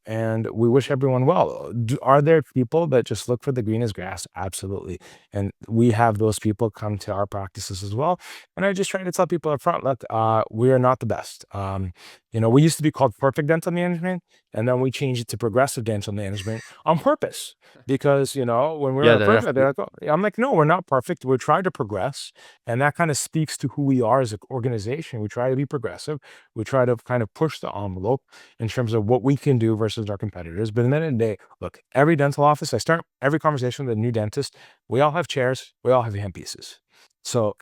And we wish everyone well. Are there people that just look for the greenest grass? Absolutely. And we have those people come to our practices as well. And I just try to tell people up front, look, we are not the best. We used to be called perfect dental management, and then we changed it to progressive dental management on purpose. Because, when we
Yeah,
were perfect, they're like, oh. I'm like, no, we're not perfect. We're trying to progress. And that kind of speaks to who we are as an organization. We try to be progressive. We try to kind of push the envelope in terms of what we can do versus our competitors. But at the end of the day, look, every dental office, I start every conversation with a new dentist. We all have chairs. We all have handpieces. So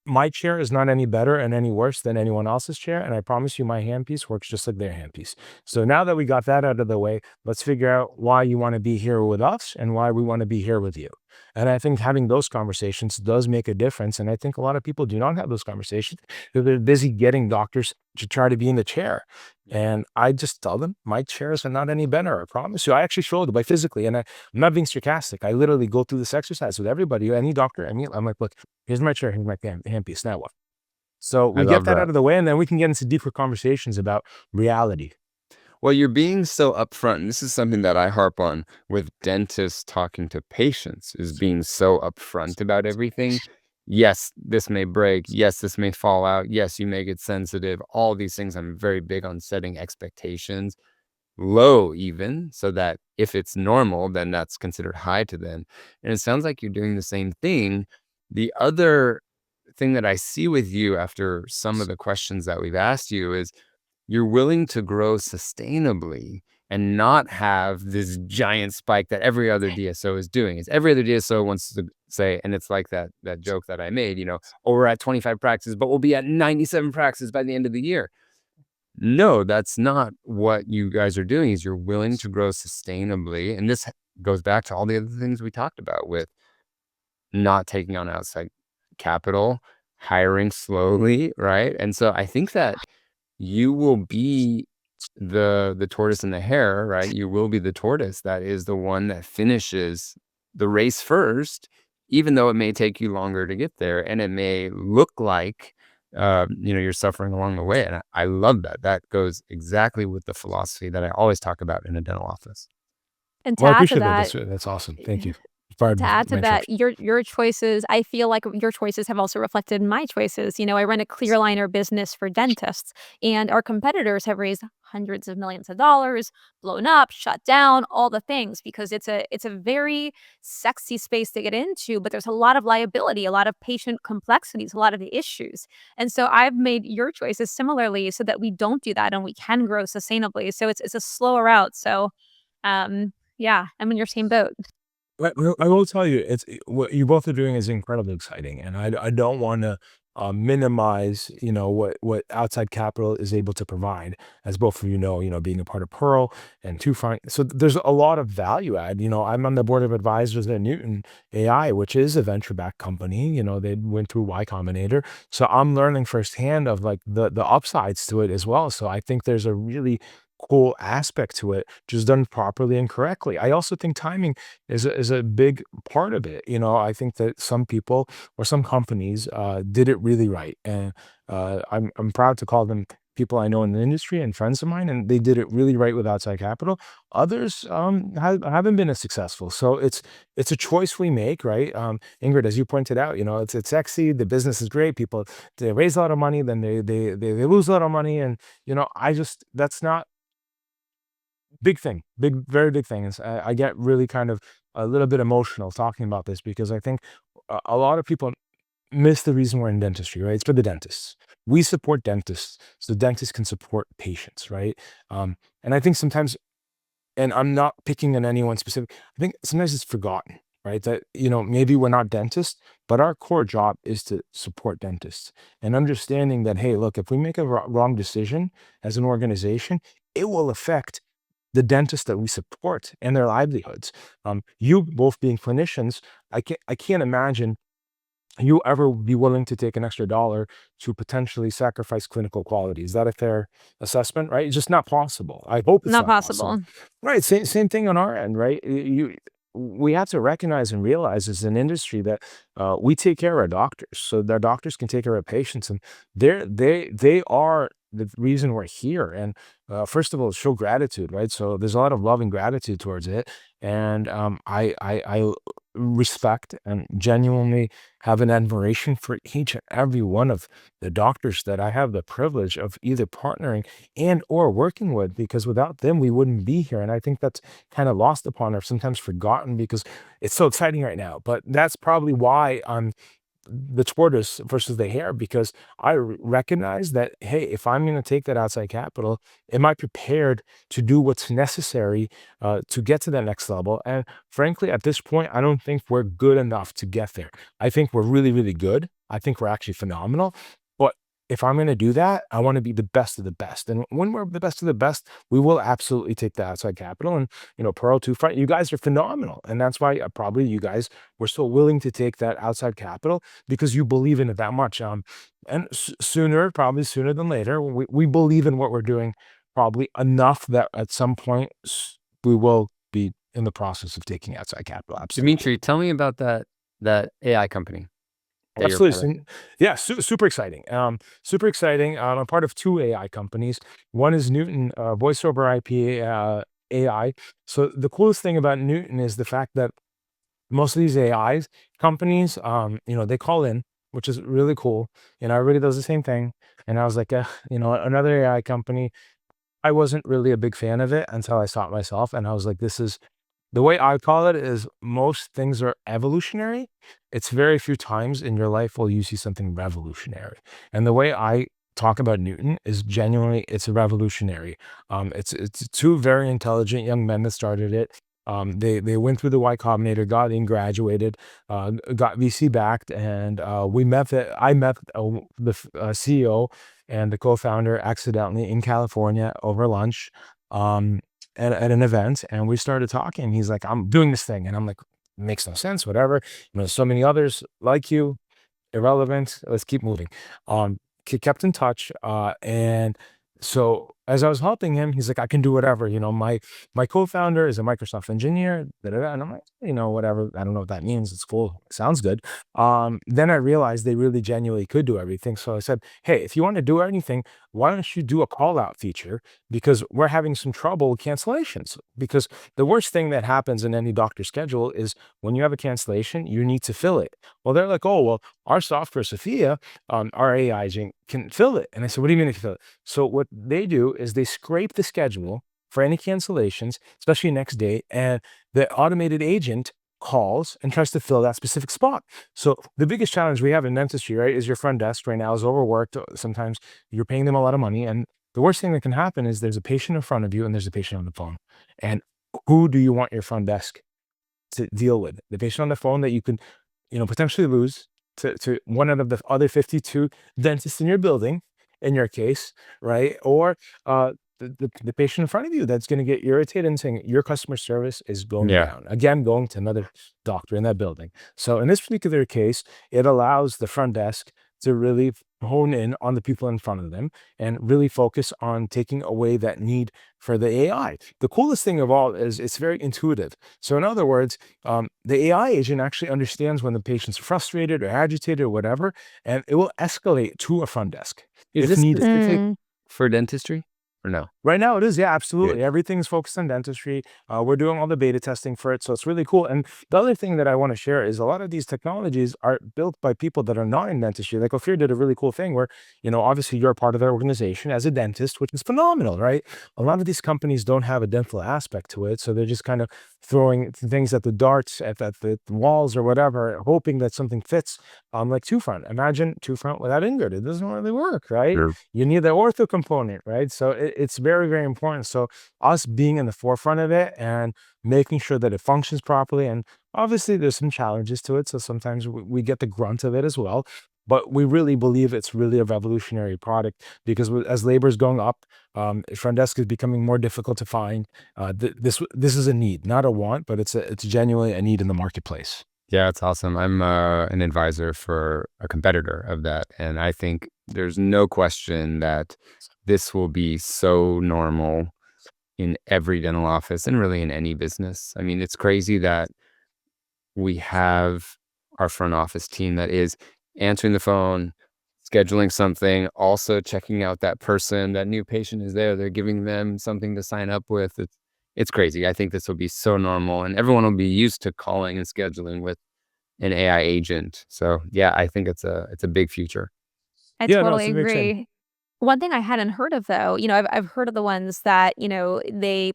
my chair is not any better and any worse than anyone else's chair, and I promise you my handpiece works just like their handpiece. So now that we got that out of the way, let's figure out why you want to be here with us and why we want to be here with you. And I think having those conversations does make a difference. And I think a lot of people do not have those conversations because they're busy getting doctors to try to be in the chair. And I just tell them, my chairs are not any better. I promise you. I actually show it by physically, and I'm not being sarcastic. I literally go through this exercise with everybody, any doctor. I'm like, look, here's my chair, here's my handpiece. Now what? So
I
we get
love
that
that.
out of the way, and then we can get into deeper conversations about reality.
Well, you're being so upfront, and this is something that I harp on with dentists talking to patients, is being so upfront about everything. Yes, this may break. Yes, this may fall out. Yes, you may get sensitive. All these things. I'm very big on setting expectations low, even, so that if it's normal, then that's considered high to them. And it sounds like you're doing the same thing. The other thing that I see with you after some of the questions that we've asked you is you're willing to grow sustainably and not have this giant spike that every other DSO is doing. Is every other DSO wants to say, and it's like that joke that I made, oh, we're at 25 practices, but we'll be at 97 practices by the end of the year. No, that's not what you guys are doing. Is you're willing to grow sustainably. And this goes back to all the other things we talked about with not taking on outside capital, hiring slowly, right? And so I think that you will be the tortoise and the hare, right? You will be the tortoise that is the one that finishes the race first, even though it may take you longer to get there, and it may look like you're suffering along the way. And I love that. That goes exactly with the philosophy that I always talk about in a dental office.
And to
Well, I
add to
appreciate that.
that,
That's awesome. Thank you. Far
To add to that,
metrics.
your choices, I feel like your choices have also reflected my choices. You know, I run a clear aligner business for dentists, and our competitors have raised hundreds of millions of dollars, blown up, shut down, all the things because it's a very sexy space to get into, but there's a lot of liability, a lot of patient complexities, a lot of the issues. And so I've made your choices similarly so that we don't do that and we can grow sustainably. So it's a slower route. So yeah, I'm in your same boat.
I will tell you, what you both are doing is incredibly exciting, and I don't want to minimize, what outside capital is able to provide, as both of being a part of Pearl and Two Front. So there's a lot of value add. I'm on the board of advisors at Newton AI, which is a venture-backed company. They went through Y Combinator, so I'm learning firsthand of like the upsides to it as well. So I think there's a really cool aspect to it, just done properly and correctly. I also think timing is a big part of it. I think that some people or some companies did it really right, and I'm proud to call them people I know in the industry and friends of mine, and they did it really right with outside capital. Others haven't been as successful, so it's a choice we make, right? Ingrid, as you pointed out, it's sexy, the business is great, people they raise a lot of money, then they lose a lot of money, and I just that's not big thing, big, very big thing. Is I get really kind of a little bit emotional talking about this because I think a lot of people miss the reason we're in dentistry, right? It's for the dentists. We support dentists so dentists can support patients, right? And I think sometimes, and I'm not picking on anyone specific, I think sometimes it's forgotten, right? That, maybe we're not dentists, but our core job is to support dentists and understanding that, hey, look, if we make a wrong decision as an organization, it will affect the dentists that we support and their livelihoods. You both being clinicians, I can't imagine you ever be willing to take an extra dollar to potentially sacrifice clinical quality. Is that a fair assessment? Right? It's just not possible. I hope it's
Not
not possible.
possible.
Right. Same thing on our end, right? We have to recognize and realize as an industry that we take care of our doctors, so their doctors can take care of patients, and they are the reason we're here. And first of all, show gratitude, right? So there's a lot of love and gratitude towards it, and I respect and genuinely have an admiration for each and every one of the doctors that I have the privilege of either partnering and or working with, because without them we wouldn't be here. And I think that's kind of lost upon or sometimes forgotten because it's so exciting right now. But that's probably why I'm the tortoise versus the hare, because I recognize that, hey, if I'm going to take that outside capital, am I prepared to do what's necessary to get to that next level? And frankly, at this point, I don't think we're good enough to get there. I think we're really, really good. I think we're actually phenomenal. But if I'm going to do that, I want to be the best of the best. And when we're the best of the best, we will absolutely take the outside capital. And, Pearl, Two Front, you guys are phenomenal. And that's why probably you guys were so willing to take that outside capital, because you believe in it that much. And probably sooner than later, we believe in what we're doing probably enough that at some point we will be in the process of taking outside capital. Absolutely.
Dmitry, tell me about that AI company that you're part of.
Absolutely. Yeah, super exciting. Super exciting. I'm part of two AI companies. One is Newton, voice over IP AI. So the coolest thing about Newton is the fact that most of these AIs companies, they call in, which is really cool. Everybody does the same thing. And I was like, another AI company. I wasn't really a big fan of it until I saw it myself, and I was like, this is the way I call it is most things are evolutionary. It's very few times in your life will you see something revolutionary. And the way I talk about Newton is genuinely it's revolutionary. It's two very intelligent young men that started it. They went through the Y Combinator, got in, graduated, got VC backed, and I met the CEO and the co-founder accidentally in California over lunch. At an event, and we started talking. He's like, I'm doing this thing, and I'm like, makes no sense, whatever. So many others like you, irrelevant, let's keep moving. Kept in touch, and so as I was helping him, he's like, I can do whatever. My co-founder is a Microsoft engineer, and I'm like, whatever. I don't know what that means. It's cool. Sounds good. Then I realized they really genuinely could do everything. So I said, hey, if you want to do anything, why don't you do a call out feature? Because we're having some trouble with cancellations. Because the worst thing that happens in any doctor schedule is when you have a cancellation, you need to fill it. Well, they're like, oh, well, our software, Sophia, our AI agent can fill it. And I said, what do you mean it can fill it? So what they do is they scrape the schedule for any cancellations, especially next day, and the automated agent calls and tries to fill that specific spot. So the biggest challenge we have in dentistry, right, is your front desk right now is overworked. Sometimes you're paying them a lot of money. And the worst thing that can happen is there's a patient in front of you and there's a patient on the phone. And who do you want your front desk to deal with? The patient on the phone that you could, potentially lose to one out of the other 52 dentists in your building, in your case, right? Or the patient in front of you that's going to get irritated and saying your customer service is going down. Again, going to another doctor in that building. So in this particular case, it allows the front desk to really hone in on the people in front of them and really focus on taking away that need for the AI. The coolest thing of all is it's very intuitive. So in other words, the AI agent actually understands when the patient's frustrated or agitated or whatever, and it will escalate to a front desk
Is
if
this
needed.
specific for dentistry or no?
Right now it is, yeah, absolutely. Everything's focused on dentistry. We're doing all the beta testing for it, so it's really cool. And the other thing that I want to share is a lot of these technologies are built by people that are not in dentistry. Like Ophir did a really cool thing where, obviously you're a part of their organization as a dentist, which is phenomenal, right? A lot of these companies don't have a dental aspect to it, so they're just kind of throwing things at the darts, at the walls or whatever, hoping that something fits. Like two-front. Imagine two-front without Ingrid. It doesn't really work, right?
Sure.
You need the ortho component, right? So it's very, very important. So us being in the forefront of it and making sure that it functions properly. And obviously there's some challenges to it. So sometimes we get the grunt of it as well. But we really believe it's really a revolutionary product because as labor is going up, front desk is becoming more difficult to find. This is a need, not a want, but it's genuinely a need in the marketplace.
Yeah, it's awesome. I'm an advisor for a competitor of that. And I think there's no question that this will be so normal in every dental office and really in any business. I mean, it's crazy that we have our front office team that is answering the phone, scheduling something, also checking out that person, that new patient is there. They're giving them something to sign up with. It's crazy. I think this will be so normal and everyone will be used to calling and scheduling with an AI agent. So yeah, I think it's a big future.
I
Yeah, no,
totally
it's a big change.
agree. One thing I hadn't heard of though, I've heard of the ones that,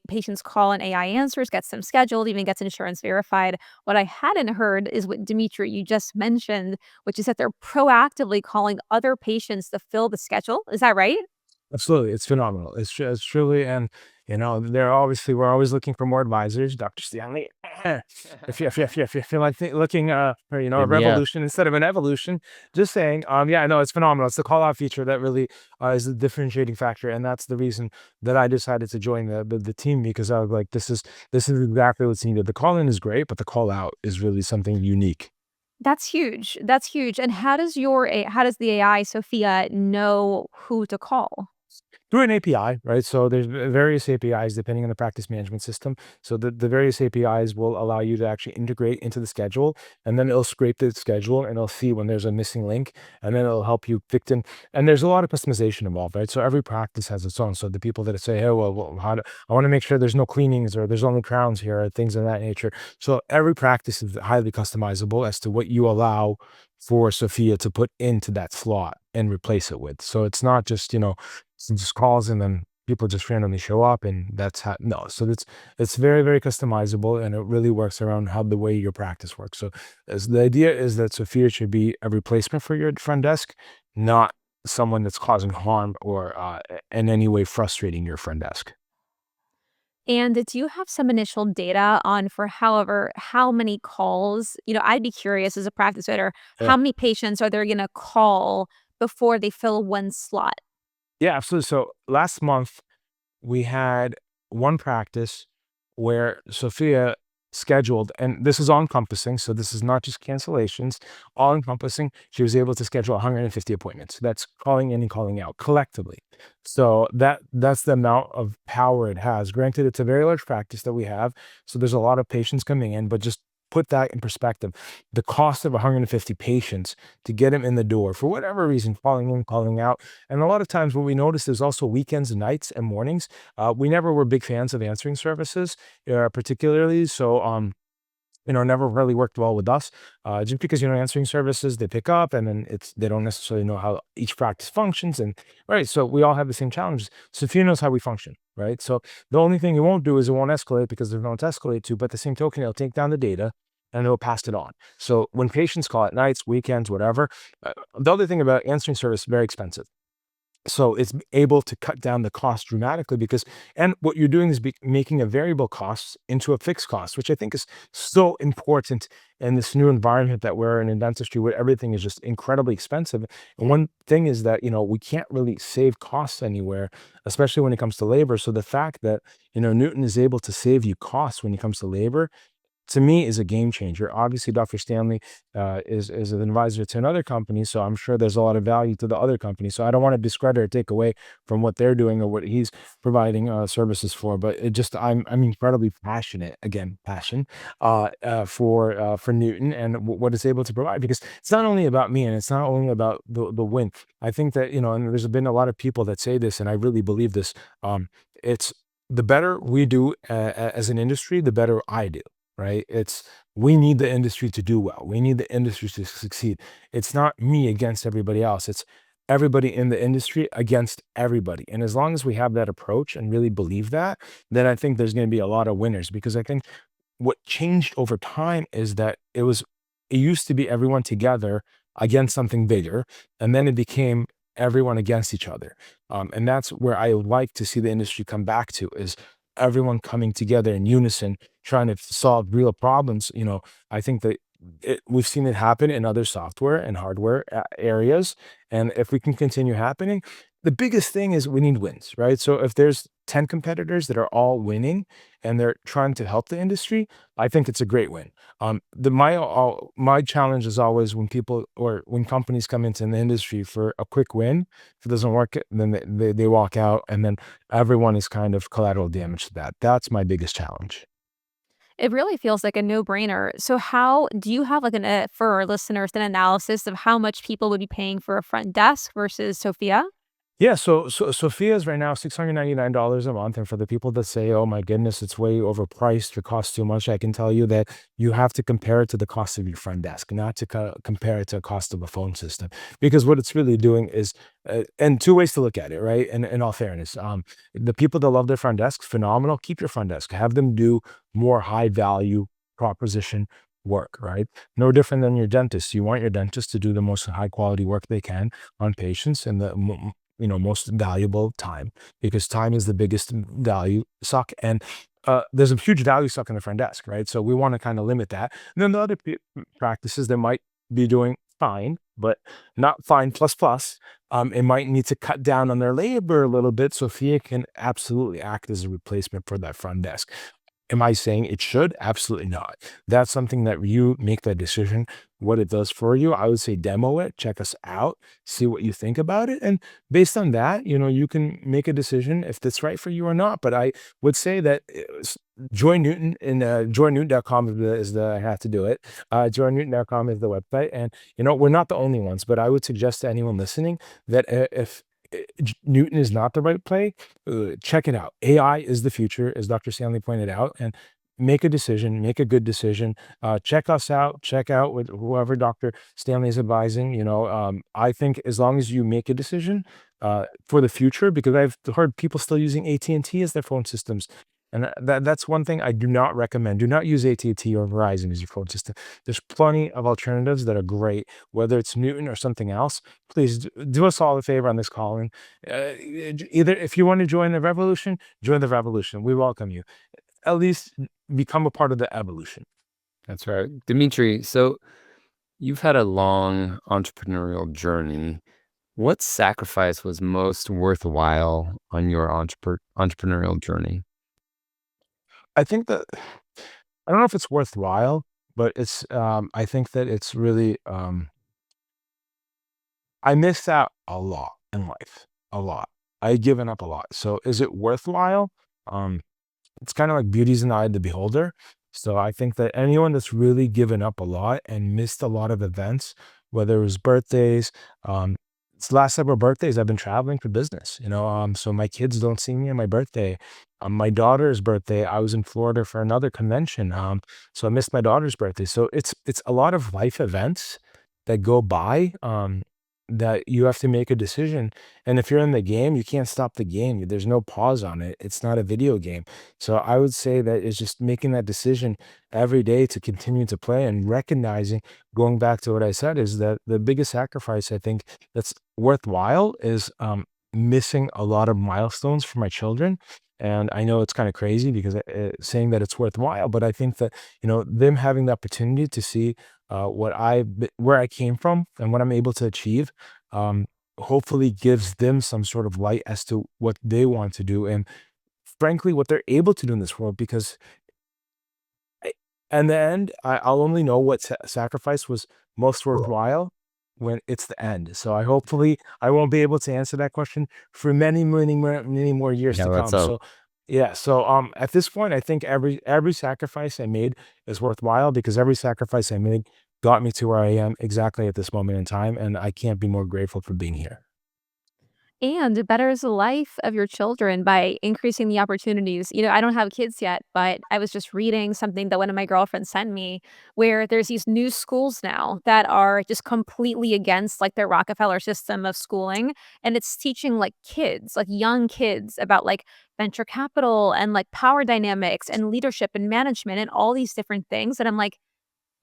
patients call and AI answers, gets them scheduled, even gets insurance verified. What I hadn't heard is what Dmitry you just mentioned, which is that they're proactively calling other patients to fill the schedule. Is that right?
Absolutely. It's phenomenal. It's truly, and we're always looking for more advisors. Dr. Stanley, if you feel like looking for, a
And yeah,
revolution instead of an evolution, just saying, yeah, no, it's phenomenal. It's the call out feature that really is the differentiating factor. And that's the reason that I decided to join the team, because I was like, this is exactly what's needed. The call in is great, but the call out is really something unique.
That's huge. That's huge. And how does the AI Sophia know who to call?
Through an API, right? So there's various APIs depending on the practice management system. So the various APIs will allow you to actually integrate into the schedule, and then it'll scrape the schedule and it'll see when there's a missing link, and then it'll help you fix in. And there's a lot of customization involved, right? So every practice has its own. So the people that say, hey, well I want to make sure there's no cleanings or there's only crowns here or things of that nature. So every practice is highly customizable as to what you allow for Sophia to put into that slot and replace it with. So it's not just, just calls and then people just randomly show up and that's how, no. So it's very, very customizable, and it really works around how the way your practice works. So as the idea is that Sophia should be a replacement for your front desk, not someone that's causing harm or in any way frustrating your front desk.
And do you have some initial data on how many calls, I'd be curious as a practice owner,
Yeah.
how many patients are they going to call before they fill one slot?
Yeah, absolutely. So last month we had one practice where Sophia scheduled, and this is all encompassing. So this is not just cancellations, all encompassing. She was able to schedule 150 appointments. That's calling in and calling out collectively. So that's the amount of power it has. Granted, it's a very large practice that we have. So there's a lot of patients coming in, but just put that in perspective, the cost of 150 patients to get them in the door for whatever reason, calling in, calling out. And a lot of times what we notice is also weekends and nights and mornings. We never were big fans of answering services, particularly. So, never really worked well with us, just because, answering services, they pick up and then they don't necessarily know how each practice functions. And right, so we all have the same challenges. Sophia knows how we function, right? So the only thing it won't do is it won't escalate because there's no one to escalate to, but at the same token, it'll take down the data and it'll pass it on. So when patients call at nights, weekends, whatever, the other thing about answering service, very expensive. So it's able to cut down the cost dramatically because, and what you're doing is making a variable cost into a fixed cost, which I think is so important in this new environment that we're in dentistry, where everything is just incredibly expensive. And one thing is that, we can't really save costs anywhere, especially when it comes to labor. So the fact that, Newton is able to save you costs when it comes to labor, to me, is a game changer. Obviously, Dr. Stanley is an advisor to another company, so I'm sure there's a lot of value to the other company. So I don't want to discredit or take away from what they're doing or what he's providing services for. But I'm incredibly passionate, again, passion, for Newton and what it's able to provide, because it's not only about me and it's not only about the win. I think that, and there's been a lot of people that say this, and I really believe this. It's the better we do as an industry, the better I do. Right? We need the industry to do well. We need the industry to succeed. It's not me against everybody else. It's everybody in the industry against everybody. And as long as we have that approach and really believe that, then I think there's going to be a lot of winners, because I think what changed over time is that it used to be everyone together against something bigger, and then it became everyone against each other. And that's where I would like to see the industry come back to, is everyone coming together in unison, trying to solve real problems. I think that we've seen it happen in other software and hardware areas. And if we can continue happening, the biggest thing is we need wins, right? So if there's 10 competitors that are all winning and they're trying to help the industry, I think it's a great win. My challenge is always when people or when companies come into the industry for a quick win. If it doesn't work, then they walk out, and then everyone is kind of collateral damage to that. That's my biggest challenge.
It really feels like a no-brainer. So how do you have, like, for our listeners, an analysis of how much people would be paying for a front desk versus Sophia?
Yeah, so Sophia's right now $699 a month, and for the people that say, "Oh my goodness, it's way overpriced, it costs too much," I can tell you that you have to compare it to the cost of your front desk, not to compare it to the cost of a phone system, because what it's really doing is, and two ways to look at it, right? And in all fairness, the people that love their front desks, phenomenal. Keep your front desk, have them do more high value proposition work, right? No different than your dentist. You want your dentist to do the most high quality work they can on patients and the most valuable time, because time is the biggest value suck. And there's a huge value suck in the front desk, right? So we want to kind of limit that. And then the other practices that might be doing fine, but not fine plus plus, it might need to cut down on their labor a little bit. Sophia can absolutely act as a replacement for that front desk. Am I saying it should? Absolutely not. That's something that you make that decision, what it does for you. I would say demo it, check us out, see what you think about it. And based on that, you can make a decision if that's right for you or not. But I would say that join Newton, and joinnewton.com I have to do it. Joinnewton.com is the website. And, we're not the only ones, but I would suggest to anyone listening that if Newton is not the right play, check it out. AI is the future, as Dr. Stanley pointed out, and make a decision, make a good decision. Check us out, check out with whoever Dr. Stanley is advising. I think as long as you make a decision for the future, because I've heard people still using AT&T as their phone systems. And that's one thing I do not recommend. Do not use AT&T or Verizon as your phone system. There's plenty of alternatives that are great, whether it's Newton or something else. Please do us all a favor on this calling. Either if you want to join the revolution, join the revolution. We welcome you. At least become a part of the evolution.
That's right. Dmitry, so you've had a long entrepreneurial journey. What sacrifice was most worthwhile on your entrepreneurial journey?
I think that, I don't know if it's worthwhile, but I think that it's really, I missed out a lot in life, a lot. I had given up a lot. So is it worthwhile? It's kind of like beauty's in the eye of the beholder. So I think that anyone that's really given up a lot and missed a lot of events, whether it was birthdays, it's the last several birthdays I've been traveling for business, so my kids don't see me on my birthday. My daughter's birthday, I was in Florida for another convention, so I missed my daughter's birthday. So it's a lot of life events that go by, that you have to make a decision. And if you're in the game, you can't stop the game. There's no pause on it. It's not a video game. So I would say that it's just making that decision every day to continue to play and recognizing, going back to what I said, is that the biggest sacrifice I think that's worthwhile is missing a lot of milestones for my children. And I know it's kind of crazy because saying that it's worthwhile, but I think that, them having the opportunity to see where I came from and what I'm able to achieve, um, hopefully gives them some sort of light as to what they want to do and frankly what they're able to do in this world. Because I, in the end, I'll only know what sacrifice was most worthwhile when it's the end. So I won't be able to answer that question for many, many, many more years
Yeah,
to
let's
come.
hope.
So yeah, so at this point, I think every sacrifice I made is worthwhile because every sacrifice I made got me to where I am exactly at this moment in time, and I can't be more grateful for being here.
And it betters the life of your children by increasing the opportunities. I don't have kids yet, but I was just reading something that one of my girlfriends sent me where there's these new schools now that are just completely against like their Rockefeller system of schooling. And it's teaching like kids, like young kids about like venture capital and like power dynamics and leadership and management and all these different things. And I'm like,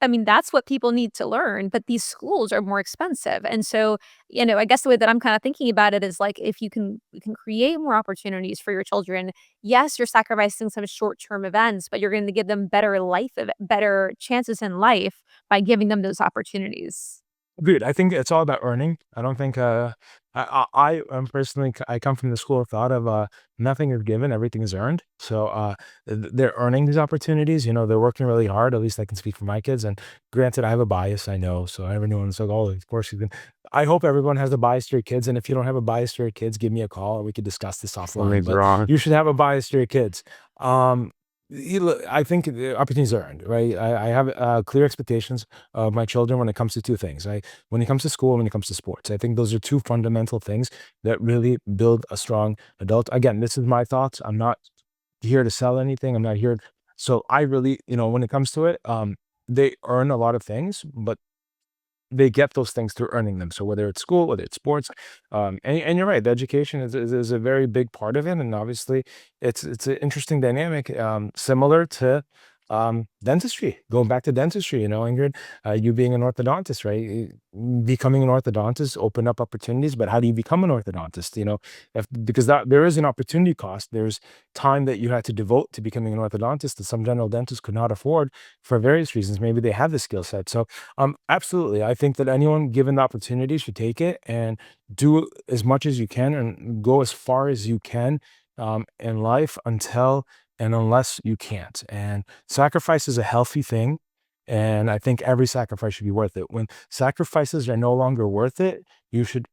I mean, that's what people need to learn, but these schools are more expensive. And so, I guess the way that I'm kind of thinking about it is like if you can create more opportunities for your children, yes, you're sacrificing some short-term events, but you're going to give them better chances in life by giving them those opportunities.
Agreed. I think it's all about earning. I don't think I am personally I come from the school of thought of nothing is given, everything is earned. So they're earning these opportunities. They're working really hard. At least I can speak for my kids. And granted, I have a bias. I know. So everyone's like, oh, of course you can. I hope everyone has a bias to your kids. And if you don't have a bias to your kids, give me a call and we could discuss this
Something's
offline. But
wrong.
you should have a bias to your kids. Um, I think the opportunities are earned, right? I have clear expectations of my children when it comes to two things. When it comes to school, and when it comes to sports. I think those are two fundamental things that really build a strong adult. Again, this is my thoughts. I'm not here to sell anything. I'm not here. So I really, when it comes to it, they earn a lot of things, but they get those things through earning them. So whether it's school, whether it's sports, and you're right, the education is a very big part of it. And obviously, it's an interesting dynamic, similar to dentistry. Going back to dentistry, Ingrid, you being an orthodontist, right? Becoming an orthodontist open up opportunities, but how do you become an orthodontist? Because there is an opportunity cost. There's time that you had to devote to becoming an orthodontist that some general dentists could not afford for various reasons. Maybe they have the skill set. So absolutely. I think that anyone given the opportunity should take it and do as much as you can and go as far as you can in life until and unless you can't. And sacrifice is a healthy thing. And I think every sacrifice should be worth it. When sacrifices are no longer worth it, you should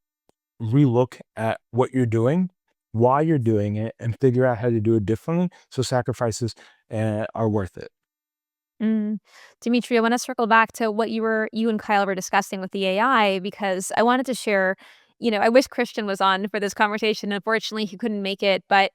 relook at what you're doing, why you're doing it, and figure out how to do it differently so sacrifices are worth it.
Mm. Dimitri, I want to circle back to what you and Kyle were discussing with the AI because I wanted to share, I wish Christian was on for this conversation. Unfortunately, he couldn't make it, but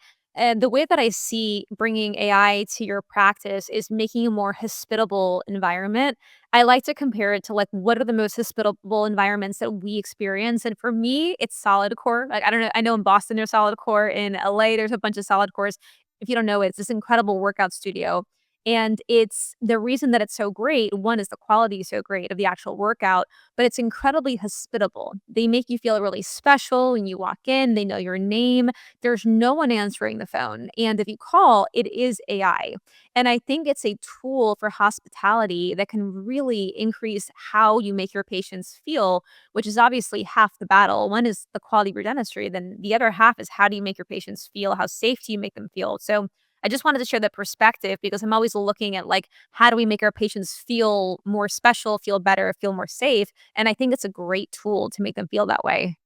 the way that I see bringing AI to your practice is making a more hospitable environment. I like to compare it to like what are the most hospitable environments that we experience, and for me, it's solid core. Like I don't know, I know in Boston there's solid core, in LA there's a bunch of solid cores. If you don't know, it's this incredible workout studio and it's the reason that it's so great, one is the quality is so great of the actual workout, but it's incredibly hospitable. They make you feel really special when you walk in, they know your name. There's no one answering the phone. And if you call, it is AI. And I think it's a tool for hospitality that can really increase how you make your patients feel, which is obviously half the battle. One is the quality of your dentistry, then the other half is how do you make your patients feel? How safe do you make them feel? So I just wanted to share that perspective because I'm always looking at like how do we make our patients feel more special, feel better, feel more safe, and I think it's a great tool to make them feel that way.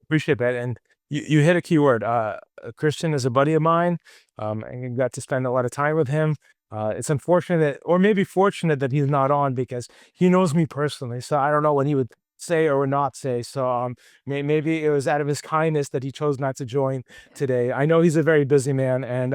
Appreciate that. And you hit a key word. Christian is a buddy of mine. I got to spend a lot of time with him. It's unfortunate, or maybe fortunate, that he's not on, because he knows me personally. So I don't know what he would say or not say. So maybe it was out of his kindness that he chose not to join today. I know he's a very busy man, and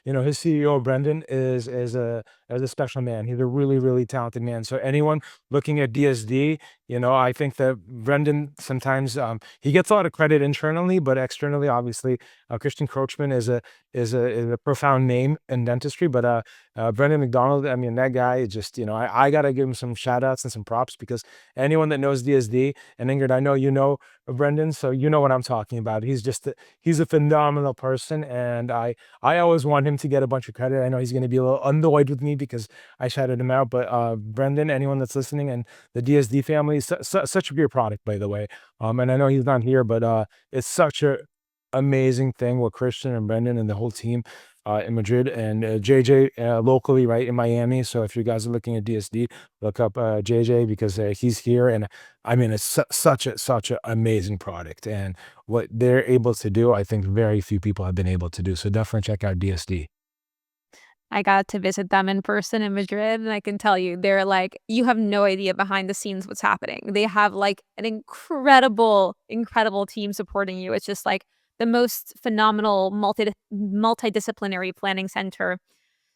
his CEO Brendan is a special man. He's a really, really talented man. So anyone looking at DSD, I think that Brendan sometimes he gets a lot of credit internally, but externally, obviously, Christian Krochman is a profound name in dentistry. But Brendan McDonald, I mean, that guy, just I gotta give him some shout outs and some props, because anyone that knows DSD, and Ingrid, I know you know Brendan, so you know what I'm talking about. He's a phenomenal person, and I always want him to get a bunch of credit. I know he's going to be a little annoyed with me because I shouted him out, but Brendan, anyone that's listening, and the DSD family, such a great product, by the way. And I know he's not here, but it's such a amazing thing with Christian and Brendan and the whole team in Madrid, and JJ locally, right, in Miami. So if you guys are looking at DSD, look up JJ, because he's here, and I mean, it's such an amazing product, and what they're able to do, I think very few people have been able to do. So definitely check out DSD.
I got to visit them in person in Madrid, and I can tell you, they're like, you have no idea behind the scenes what's happening. They have like an incredible, incredible team supporting you. It's just like the most phenomenal multidisciplinary planning center.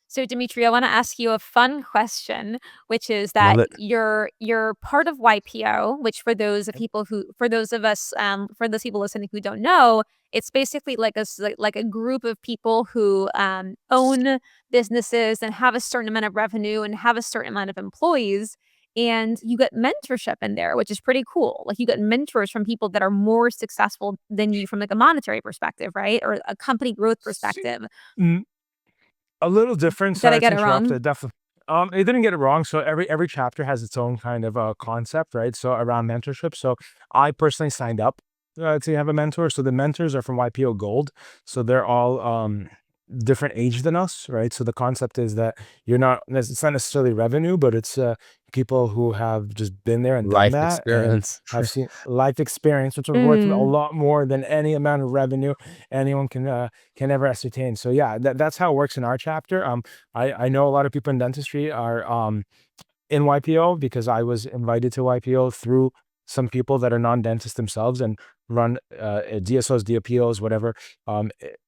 So Dmitry, I want to ask you a fun question, which is
Love
that
it.
you're part of YPO, which for those of people who, for those of us, for those people listening who don't know, it's basically like like a group of people who own businesses and have a certain amount of revenue and have a certain amount of employees. And you get mentorship in there, which is pretty cool. Like you get mentors from people that are more successful than you from like a monetary perspective, right? Or a company growth perspective.
Mm, a little different.
Did I
Sorry to
get it
interrupt.
wrong?
Definitely. It didn't get it wrong. So every chapter has its own kind of concept, right? So around mentorship. So I personally signed up to have a mentor. So the mentors are from YPO Gold. So they're all different age than us, right? So the concept is that it's not necessarily revenue, but it's people who have just been there and done
Life
that, and
experience.
have seen life experience, which are worth a
Mm.
lot more than any amount of revenue anyone can ever ascertain. So yeah, that's how it works in our chapter. I know a lot of people in dentistry are in YPO, because I was invited to YPO through some people that are non-dentists themselves and run DSOs, DPOs, whatever,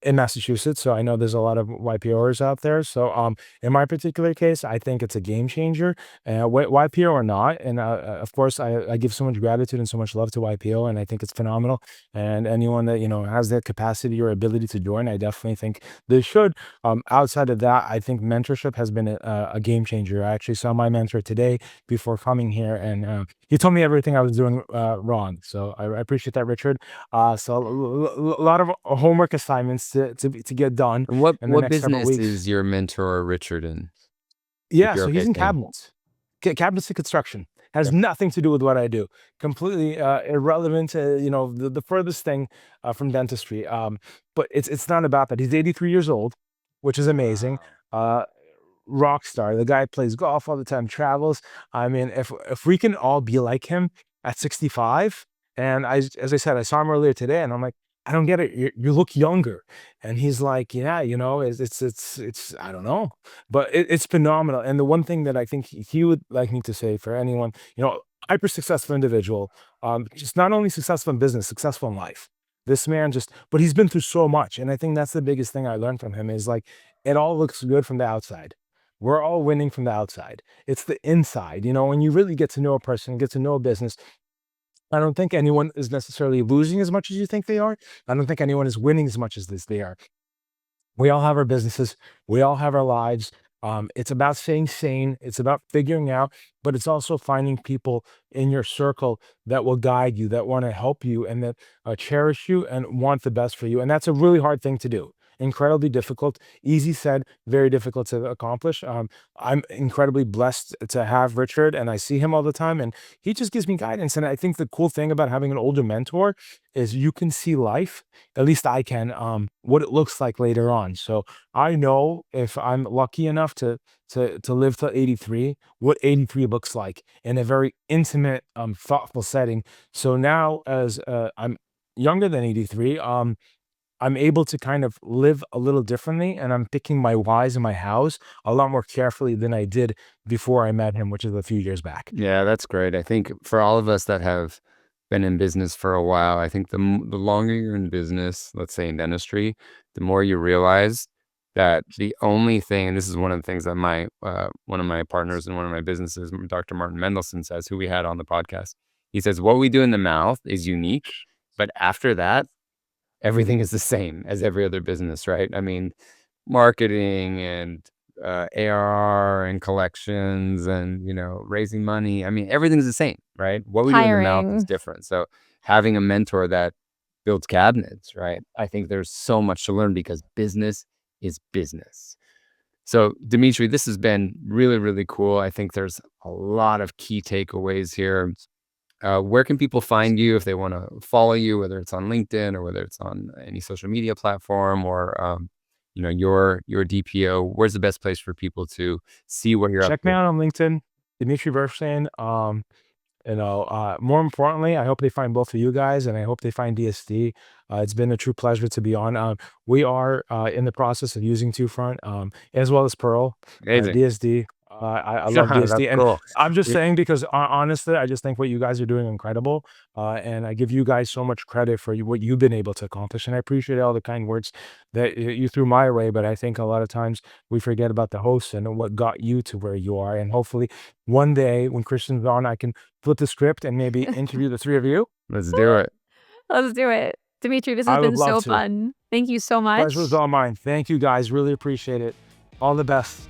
in Massachusetts. So I know there's a lot of YPOers out there. So in my particular case, I think it's a game changer, YPO or not. And of course, I give so much gratitude and so much love to YPO, and I think it's phenomenal. And anyone that has the capacity or ability to join, I definitely think they should. Outside of that, I think mentorship has been a game changer. I actually saw my mentor today before coming here, and he told me everything I was doing wrong. So I appreciate that, Richard. So a lot of homework assignments to get done
And what
in the
what
next several
business
weeks.
is your mentor Richard in? If
Yeah,
you're
so
okay
he's in
saying.
cabinets. Cabinets and construction. Has
Okay.
nothing to do with what I do. Completely irrelevant to, the furthest thing from dentistry. But it's not about that. He's 83 years old, which is amazing.
Wow.
Uh, Rock star. The guy plays golf all the time, travels. I mean, if we can all be like him at 65, and as I said, I saw him earlier today, and I'm like, I don't get it. You look younger, and he's like, yeah, it's I don't know, but it's phenomenal. And the one thing that I think he would like me to say for anyone, hyper successful individual, just not only successful in business, successful in life. This man but he's been through so much, and I think that's the biggest thing I learned from him is like, it all looks good from the outside. We're all winning from the outside. It's the inside, when you really get to know a person, get to know a business. I don't think anyone is necessarily losing as much as you think they are. I don't think anyone is winning as much as they are. We all have our businesses. We all have our lives. It's about staying sane. It's about figuring out, but it's also finding people in your circle that will guide you, that want to help you, and that cherish you and want the best for you. And that's a really hard thing to do. Incredibly difficult. Easy said, very difficult to accomplish. I'm incredibly blessed to have Richard, and I see him all the time, and he just gives me guidance. And I think the cool thing about having an older mentor is you can see life, at least I can, what it looks like later on. So I know if I'm lucky enough to live till 83, what 83 looks like in a very intimate, thoughtful setting. So now, as I'm younger than 83, I'm able to kind of live a little differently, and I'm picking my whys in my house a lot more carefully than I did before I met him, which is a few years back.
Yeah, that's great. I think for all of us that have been in business for a while, I think the longer you're in business, let's say in dentistry, the more you realize that the only thing, and this is one of the things that my one of my partners in one of my businesses, Dr. Martin Mendelson, says, who we had on the podcast. He says, what we do in the mouth is unique, but after that, everything is the same as every other business, right? I mean, marketing and ARR and collections and, raising money. I mean, everything's the same, right? What we do in the mouth is
Hiring.
different. So having a mentor that builds cabinets, right? I think there's so much to learn because business is business. So Dmitry, this has been really, really cool. I think there's a lot of key takeaways here. Where can people find you if they want to follow you, whether it's on LinkedIn or whether it's on any social media platform or, your DPO? Where's the best place for people to see what you're up
Check me
to?
out on LinkedIn, Dmitry Burshteyn. More importantly, I hope they find both of you guys, and I hope they find DSD. It's been a true pleasure to be on. We are in the process of using Two Front, as well as Pearl,
Amazing.
DSD. I love
That's
DSD, and
cool.
I'm just
Yeah.
saying because honestly, I just think what you guys are doing incredible, and I give you guys so much credit for what you've been able to accomplish, and I appreciate all the kind words that you threw my way. But I think a lot of times we forget about the host and what got you to where you are, and hopefully one day when Christian's on, I can flip the script and maybe interview the three of you.
Let's do it.
Let's do it. Dmitry, this has
I would
been
love
so
to.
fun. Thank you so much.
Pleasure was all mine. Thank you guys. Really appreciate it. All the best.